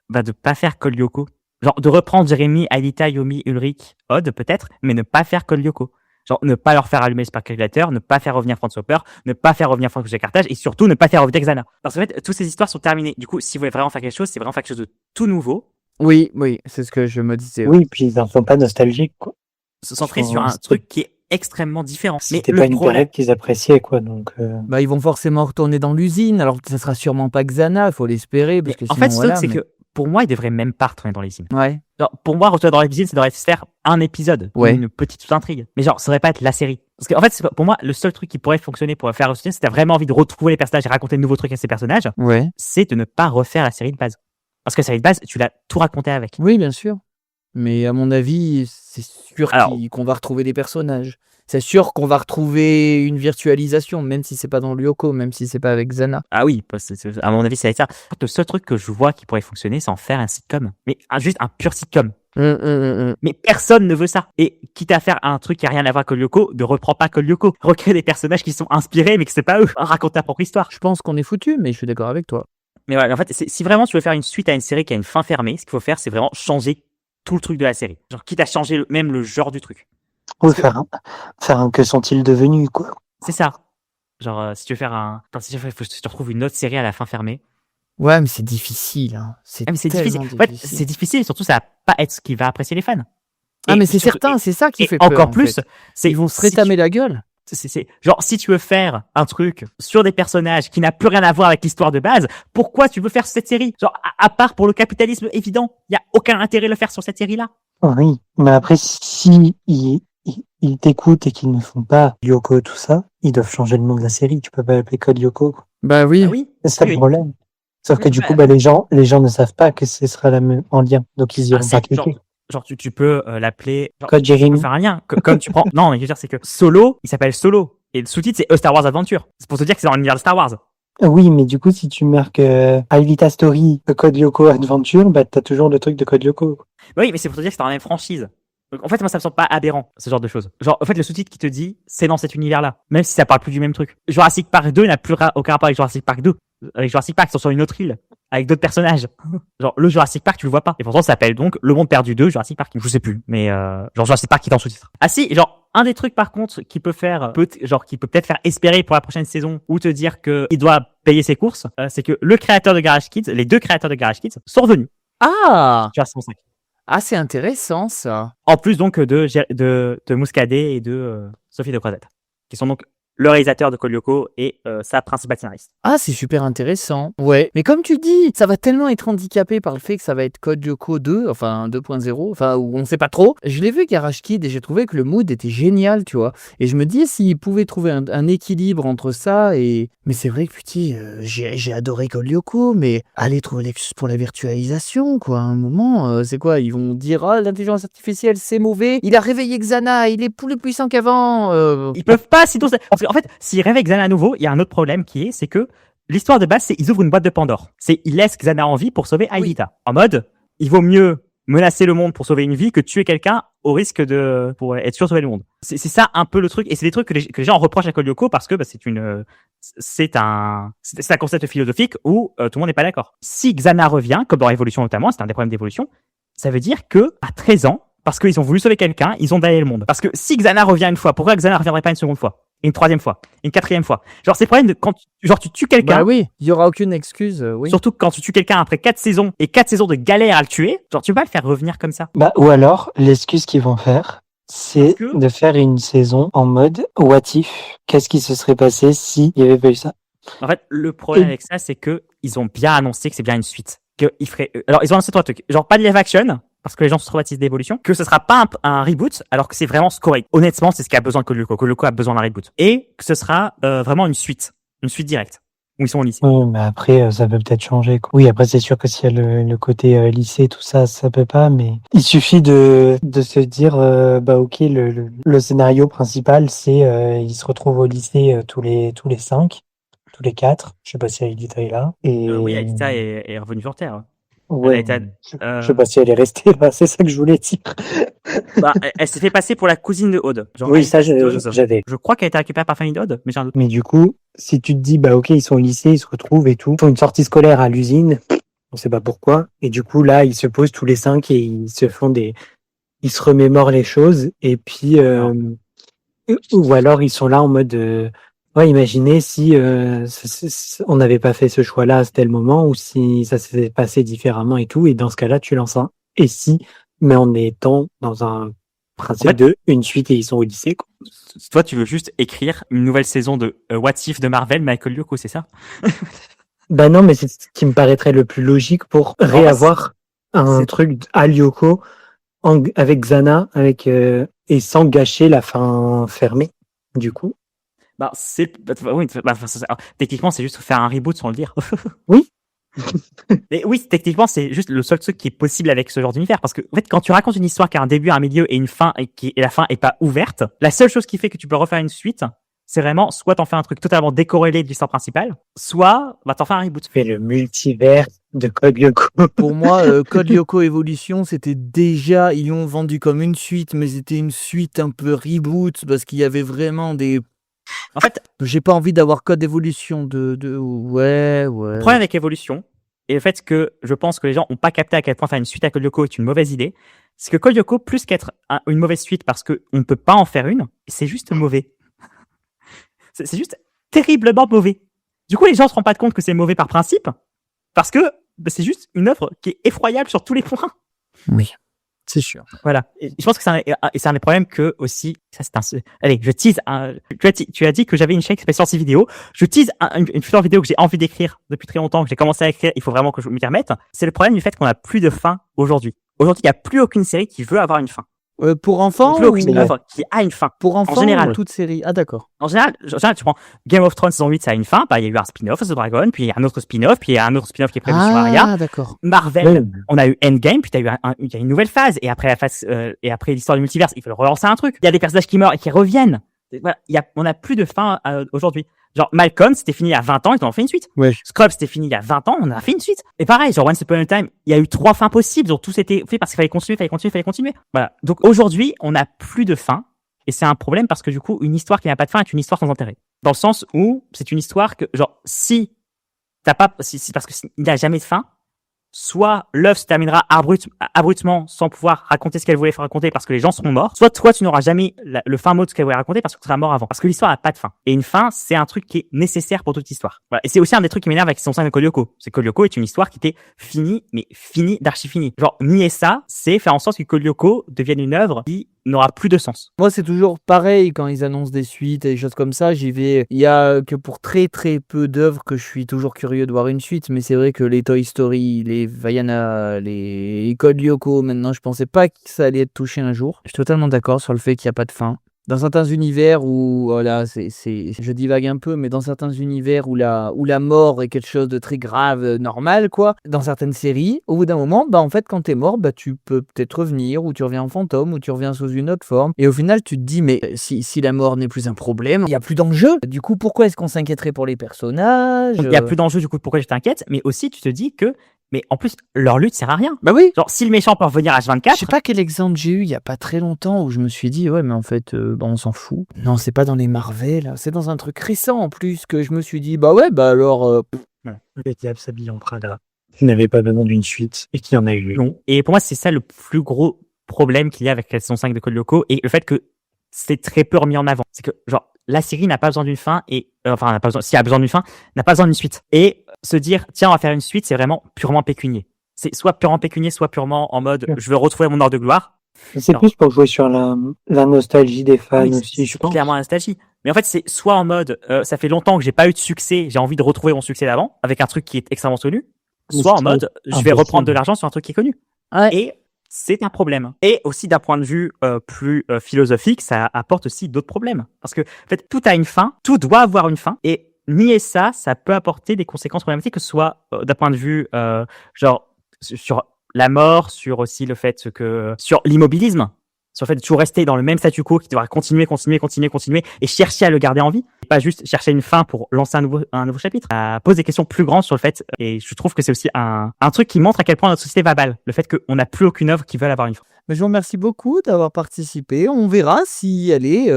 de pas faire Code Lyoko. Genre de reprendre Jérémy, Alita, Yomi, Ulrich, Odd peut-être, mais ne pas faire Code Lyoko. Genre ne pas leur faire allumer le spark calculateur, ne pas faire revenir Franz Hopper, ne pas faire revenir Frank Carthage et surtout ne pas faire revenir Xana. Parce qu'en fait, toutes ces histoires sont terminées. Du coup, si vous voulez vraiment faire quelque chose, c'est vraiment faire quelque chose de tout nouveau, Oui, c'est ce que je me disais. Oui, puis ils en sont pas nostalgiques, quoi. se centrer Oh, sur un c'était- truc qui est extrêmement différent. Mais C'était le pas une problème, période qu'ils appréciaient, quoi. Donc, Bah, ils vont forcément retourner dans l'usine. Alors, ça sera sûrement pas Xana, il faut l'espérer. Parce que en sinon, fait, ce voilà, truc, c'est que pour moi, ils devraient même pas retourner dans les usines. Ouais. Genre, pour moi, retourner dans les usines, ça devrait se faire un épisode, Ouais. une petite sous-intrigue. Mais genre, ça devrait pas être la série. Parce qu'en fait, pour moi, le seul truc qui pourrait fonctionner pour faire Austin, si t'as vraiment envie de retrouver les personnages et raconter de nouveaux trucs à ces personnages, Ouais. c'est de ne pas refaire la série de base. Parce que la série de base, tu l'as tout raconté avec. Oui, bien sûr. Mais à mon avis, c'est sûr Alors- qu'on va retrouver des personnages. C'est sûr qu'on va retrouver une virtualisation, même si c'est pas dans Lyoko, même si c'est pas avec Xana. Ah oui, parce que, à mon avis, ça va être ça. Le seul truc que je vois qui pourrait fonctionner, c'est en faire un sitcom. Mais juste un pur sitcom. Mais personne ne veut ça. Et quitte à faire un truc qui a rien à voir avec Lyoko, ne reprends pas Lyoko. Recrée des personnages qui sont inspirés, mais que c'est pas eux. Raconte ta propre histoire. Je pense qu'on est foutu, mais je suis d'accord avec toi. Mais voilà, en fait, si vraiment tu veux faire une suite à une série qui a une fin fermée, ce qu'il faut faire, c'est vraiment changer tout le truc de la série. Genre, quitte à changer même le genre du truc. oui, faire un que sont-ils devenus, quoi. C'est ça. Genre, si tu veux faire un... Attends, si tu te retrouves une autre série à la fin fermée. Ouais, mais c'est difficile. Hein. C'est Mais c'est difficile. tellement En fait, c'est difficile et surtout, ça va pas être ce qui va apprécier les fans. Ah, Et mais c'est surtout- certain, c'est ça qui et fait peur. encore en plus, fait. c'est Ils vont se si rétamer la gueule. Genre, si tu veux faire un truc sur des personnages qui n'a plus rien à voir avec l'histoire de base, pourquoi tu veux faire cette série? Genre, à part pour le capitalisme évident, il y a aucun intérêt de le faire sur cette série-là. Oui, mais après, si ils t'écoutent et qu'ils ne font pas Yoko, tout ça, ils doivent changer le nom de la série. Tu peux pas l'appeler Code Yoko, quoi. Bah oui. Ah oui. C'est ça le Oui. problème. Sauf que Oui, du bah, coup, les gens ne savent pas que ce sera en lien. Donc, ils iront pas cliquer. Genre, tu peux l'appeler. Code Tu peux Jérémy. faire un lien. Comme tu prends. Non, mais je veux dire, c'est que Solo, il s'appelle Solo. Et le sous-titre, c'est A Star Wars Adventure. C'est pour te dire que c'est dans l'univers de Star Wars. Oui, mais du coup, si tu marques Alvita Story, Code Lyoko Adventure, bah, t'as toujours le truc de Code Lyoko. Oui, mais c'est pour te dire que c'est dans la même franchise. Donc, en fait, moi, ça me semble pas aberrant, ce genre de choses. Genre, en fait, le sous-titre qui te dit, c'est dans cet univers-là. Même si ça parle plus du même truc. Jurassic Park 2 n'a plus aucun rapport avec Jurassic Park 2. Avec Jurassic Park, ils sont sur une autre île. Avec d'autres personnages. Genre, le Jurassic Park, tu le vois pas. Et pourtant, ça s'appelle donc Le Monde Perdu 2, Jurassic Park. Je sais plus. Mais, genre, Jurassic Park qui est en sous-titre. Ah si, genre, un des trucs, par contre, qui peut peut-être faire espérer pour la prochaine saison, ou te dire qu'il doit payer ses courses, c'est que le créateur de Garage Kids, les deux créateurs de Garage Kids, sont revenus. Ah, Tu vois, saison 5. ah, c'est intéressant ça. En plus donc de Muscadet et de Sophie de Croisette, qui sont donc le réalisateur de Code Lyoko et sa principale scénariste. Ah, c'est super intéressant. Ouais. Mais comme tu dis, ça va tellement être handicapé par le fait que ça va être Code Lyoko 2, enfin 2.0, enfin où on sait pas trop. Je l'ai vu Garage Kid et j'ai trouvé que le mood était génial, tu vois. Et je me dis s'ils pouvaient trouver un équilibre entre ça et... Mais c'est vrai que putain, j'ai adoré Code Lyoko, mais aller trouver l'excuse pour la virtualisation, quoi. À un moment, c'est quoi? Ils vont dire, ah, l'intelligence artificielle, c'est mauvais. Il a réveillé Xana, il est plus puissant qu'avant. Ils peuvent pas, sinon parce qu'en fait, s'ils réveillent Xana à nouveau, il y a un autre problème c'est que l'histoire de base, c'est ils ouvrent une boîte de Pandore. C'est ils laissent Xana en vie pour sauver Aelita. En mode, il vaut mieux menacer le monde pour sauver une vie que tuer quelqu'un au risque pour être sûr de sauver le monde. C'est ça un peu le truc, et c'est des trucs que les gens reprochent à Code Lyoko parce que c'est un concept philosophique où tout le monde n'est pas d'accord. Si Xana revient, comme dans Révolution notamment, c'est un des problèmes d'évolution, ça veut dire que à 13 ans, parce qu'ils ont voulu sauver quelqu'un, ils ont damné le monde. Parce que si Xana revient une fois, pourquoi Xana ne reviendrait pas une seconde fois? Et une troisième fois, et une quatrième fois. Genre, c'est le problème de quand tu tues quelqu'un. Bah oui, il y aura aucune excuse, oui. Surtout quand tu tues quelqu'un après 4 saisons et 4 saisons de galère à le tuer, genre, tu peux pas le faire revenir comme ça. Bah, ou alors, l'excuse qu'ils vont faire, c'est de faire une saison en mode what if? Qu'est-ce qui se serait passé si il y avait pas eu ça? En fait, le problème avec ça, c'est que ils ont bien annoncé que c'est bien une suite. Qu'ils feraient, alors, ils ont annoncé 3 trucs. Genre, pas de live action, parce que les gens se traumatisent d'évolution, que ce sera pas un reboot, alors que c'est vraiment scoré. Honnêtement, c'est ce qu'a besoin de Code Lyoko. Code Lyoko a besoin d'un reboot. Et que ce sera vraiment une suite directe, où ils sont au lycée. Oui, mais après, ça peut peut-être changer, quoi. Oui, après, c'est sûr que s'il y a le côté lycée, tout ça, ça peut pas, mais il suffit de se dire, bah ok, le scénario principal, c'est ils se retrouvent au lycée tous les 5, tous les 4. Je sais pas si Aelita est là. Et Oui, Aelita est revenue sur Terre. ouais, Elle je sais pas si elle est restée là, c'est ça que je voulais dire. Bah, elle s'est fait passer pour la cousine de Aude. Genre, Oui, ça, j'avais. Je crois qu'elle a été récupérée par famille d'Aude, mais j'ai un doute. Mais du coup, si tu te dis, bah ok, ils sont au lycée, ils se retrouvent et tout, ils font une sortie scolaire à l'usine, on sait pas pourquoi, et du coup là, ils se posent tous les 5 et ils se remémorent les choses, et puis ou alors ils sont là en mode, ouais, imaginez si on n'avait pas fait ce choix-là à tel moment, ou si ça s'était passé différemment et tout, et dans ce cas-là, tu lances un. Et si, mais en étant dans un principe de une suite et ils sont au lycée, quoi. Toi, tu veux juste écrire une nouvelle saison de What If de Marvel, mais avec Code Lyoko, c'est ça? Bah non, mais c'est ce qui me paraîtrait le plus logique pour réavoir un truc à Lyoko avec Xana, et sans gâcher la fin fermée, du coup. Bah, oui, techniquement, c'est juste faire un reboot sans le dire. Oui. Mais oui, techniquement, c'est juste le seul truc qui est possible avec ce genre d'univers. Parce que, en fait, quand tu racontes une histoire qui a un début, un milieu et une fin, et la fin est pas ouverte, la seule chose qui fait que tu peux refaire une suite, c'est vraiment, soit t'en fais un truc totalement décorrélé de l'histoire principale, soit, bah, t'en fais un reboot. Fais le multivers de Code Lyoko. Pour moi, Code Lyoko Evolution, c'était déjà, ils l'ont vendu comme une suite, mais c'était une suite un peu reboot, parce qu'il y avait vraiment des... En fait, j'ai pas envie d'avoir Code Evolution ouais. Le problème avec Evolution, et le fait que je pense que les gens ont pas capté à quel point faire une suite à Code Lyoko est une mauvaise idée, c'est que Code Lyoko, plus qu'être une mauvaise suite parce qu'on ne peut pas en faire une, c'est juste mauvais. C'est juste terriblement mauvais. Du coup, les gens se rendent pas compte que c'est mauvais par principe, parce que c'est juste une œuvre qui est effroyable sur tous les points. Oui. C'est sûr. Voilà. Et je pense que c'est un des problèmes que aussi, ça c'est allez, je tease tu as dit que j'avais une chaîne qui s'appelle Sortie Vidéo. Je tease une future vidéo que j'ai envie d'écrire depuis très longtemps, que j'ai commencé à écrire. Il faut vraiment que je m'y remette. C'est le problème du fait qu'on a plus de fin aujourd'hui. Aujourd'hui, il n'y a plus aucune série qui veut avoir une fin. Pour enfants Plus aucune œuvre qui a une fin. Pour enfants en général. ou toute série? Ah, d'accord. En général, tu prends Game of Thrones saison 8, ça a une fin. Bah, il y a eu un spin-off, The Dragon, puis il y a un autre spin-off, puis il y a un autre spin-off qui est prévu sur Arya. Ah, d'accord. Marvel, on a eu Endgame, puis il y a une nouvelle phase, et après et après l'histoire du multiverse, il faut relancer un truc. Il y a des personnages qui meurent et qui reviennent. Voilà, on a plus de fin aujourd'hui. Genre Malcolm, c'était fini il y a 20 ans, ils en ont fait une suite. Ouais. Scrubs, c'était fini il y a 20 ans, on en a fait une suite. Et pareil, genre Once Upon a Time, il y a eu 3 fins possibles, genre tout été fait parce qu'il fallait continuer. Voilà. Donc aujourd'hui, on n'a plus de fin. Et c'est un problème parce que du coup, une histoire qui n'a pas de fin est une histoire sans intérêt. Dans le sens où c'est une histoire que, genre, si parce que il n'y a jamais de fin, soit l'œuvre se terminera abruptement sans pouvoir raconter ce qu'elle voulait faire raconter parce que les gens seront morts, soit toi tu n'auras jamais le fin mot de ce qu'elle voulait raconter parce que tu seras mort avant. Parce que l'histoire n'a pas de fin. Et une fin, c'est un truc qui est nécessaire pour toute histoire. Voilà. Et c'est aussi un des trucs qui m'énerve avec saison 5 de Code Lyoko. C'est que Code Lyoko est une histoire qui était finie, mais finie d'archi finie. Genre, nier ça, c'est faire en sorte que Code Lyoko devienne une œuvre qui n'aura plus de sens. Moi, c'est toujours pareil quand ils annoncent des suites et des choses comme ça. J'y vais. Il y a que pour très très peu d'œuvres que je suis toujours curieux de voir une suite. Mais c'est vrai que les Toy Story, les Vaiana, les Code Lyoko, maintenant, je pensais pas que ça allait être touché un jour. Je suis totalement d'accord sur le fait qu'il n'y a pas de fin. Dans certains univers où, voilà, je divague un peu, mais dans certains univers où la mort est quelque chose de très grave, normal, quoi. Dans certaines séries, au bout d'un moment, bah, en fait, quand t'es mort, bah, tu peux peut-être revenir, ou tu reviens en fantôme, ou tu reviens sous une autre forme. Et au final, tu te dis, mais si la mort n'est plus un problème, il n'y a plus d'enjeu. Du coup, pourquoi est-ce qu'on s'inquiéterait pour les personnages? Il n'y a plus d'enjeu, du coup, pourquoi je t'inquiète? Mais aussi, tu te dis que, mais en plus, leur lutte sert à rien. Bah oui. Genre, si le méchant peut revenir H24. Je sais pas quel exemple j'ai eu il y a pas très longtemps où je me suis dit, ouais, mais en fait, bah, on s'en fout. Non, c'est pas dans les Marvel, c'est dans un truc récent en plus que je me suis dit, bah ouais, bah alors. Le diable s'habille en Prada. Qui n'avait pas besoin d'une suite et qui en a eu. Non. Et pour moi, c'est ça le plus gros problème qu'il y a avec la saison 5 de Code Lyoko et le fait que c'est très peu remis en avant. C'est que, genre, la série n'a pas besoin d'une fin et, n'a pas besoin, s'il a besoin d'une fin, n'a pas besoin d'une suite. Et se dire, tiens, on va faire une suite, c'est vraiment purement pécunier. C'est soit purement pécunier, soit purement en mode, je veux retrouver mon heure de gloire. C'est plus pour jouer sur la nostalgie des fans Oui, aussi, je pense. Clairement la nostalgie. Mais en fait, c'est soit en mode, ça fait longtemps que j'ai pas eu de succès, j'ai envie de retrouver mon succès d'avant, avec un truc qui est extrêmement connu. Soit en mode, je vais reprendre de l'argent sur un truc qui est connu. Ouais. Et c'est un problème. Et aussi d'un point de vue plus philosophique, ça apporte aussi d'autres problèmes. Parce que, en fait, tout a une fin, tout doit avoir une fin. Et nier ça, ça peut apporter des conséquences problématiques, que ce soit d'un point de vue, genre, sur la mort, sur aussi le fait que, sur l'immobilisme, sur le fait de toujours rester dans le même statu quo qui devra continuer et chercher à le garder en vie. Et pas juste chercher une fin pour lancer un nouveau chapitre. Ça pose des questions plus grandes sur le fait, et je trouve que c'est aussi un truc qui montre à quel point notre société va mal. Le fait qu'on n'a plus aucune œuvre qui veut avoir une fin. Mais je vous remercie beaucoup d'avoir participé. On verra si elle est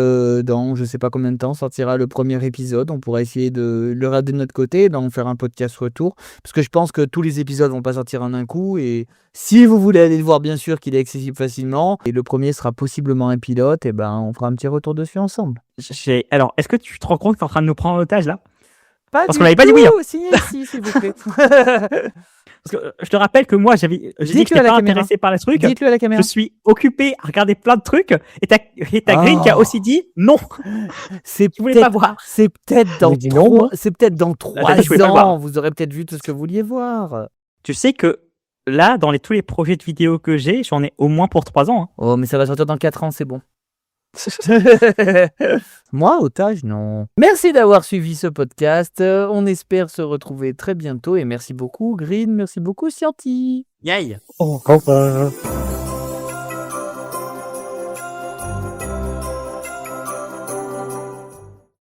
dans je sais pas combien de temps sortira le premier épisode. On pourra essayer de le regarder de notre côté et d'en faire un podcast retour. Parce que je pense que tous les épisodes vont pas sortir en un coup. Et si vous voulez aller le voir, bien sûr qu'il est accessible facilement. Et le premier sera possiblement un pilote. Et ben on fera un petit retour dessus ensemble. Alors, est-ce que tu te rends compte que t'es en train de nous prendre en otage là? Parce qu'on n'avait pas dit oui. Hein. Si, s'il vous plaît. Parce que je te rappelle que moi, j'ai dit que j'étais pas intéressé par les trucs. Dites-le à la caméra. Je suis occupé à regarder plein de trucs. Et t'as Green qui a aussi dit non. C'est Tu voulais pas voir. C'est peut-être dans dit non, moi. c'est peut-être dans 3 ans. Vous aurez peut-être vu tout ce que vous vouliez voir. Tu sais que là, dans tous les projets de vidéo que j'ai, j'en ai au moins pour 3 ans. Hein. Oh, mais ça va sortir dans 4 ans, c'est bon. Moi, otage, non. Merci d'avoir suivi ce podcast. On espère se retrouver très bientôt. Et merci beaucoup, Green. Merci beaucoup, Scienti. Yay. Au revoir.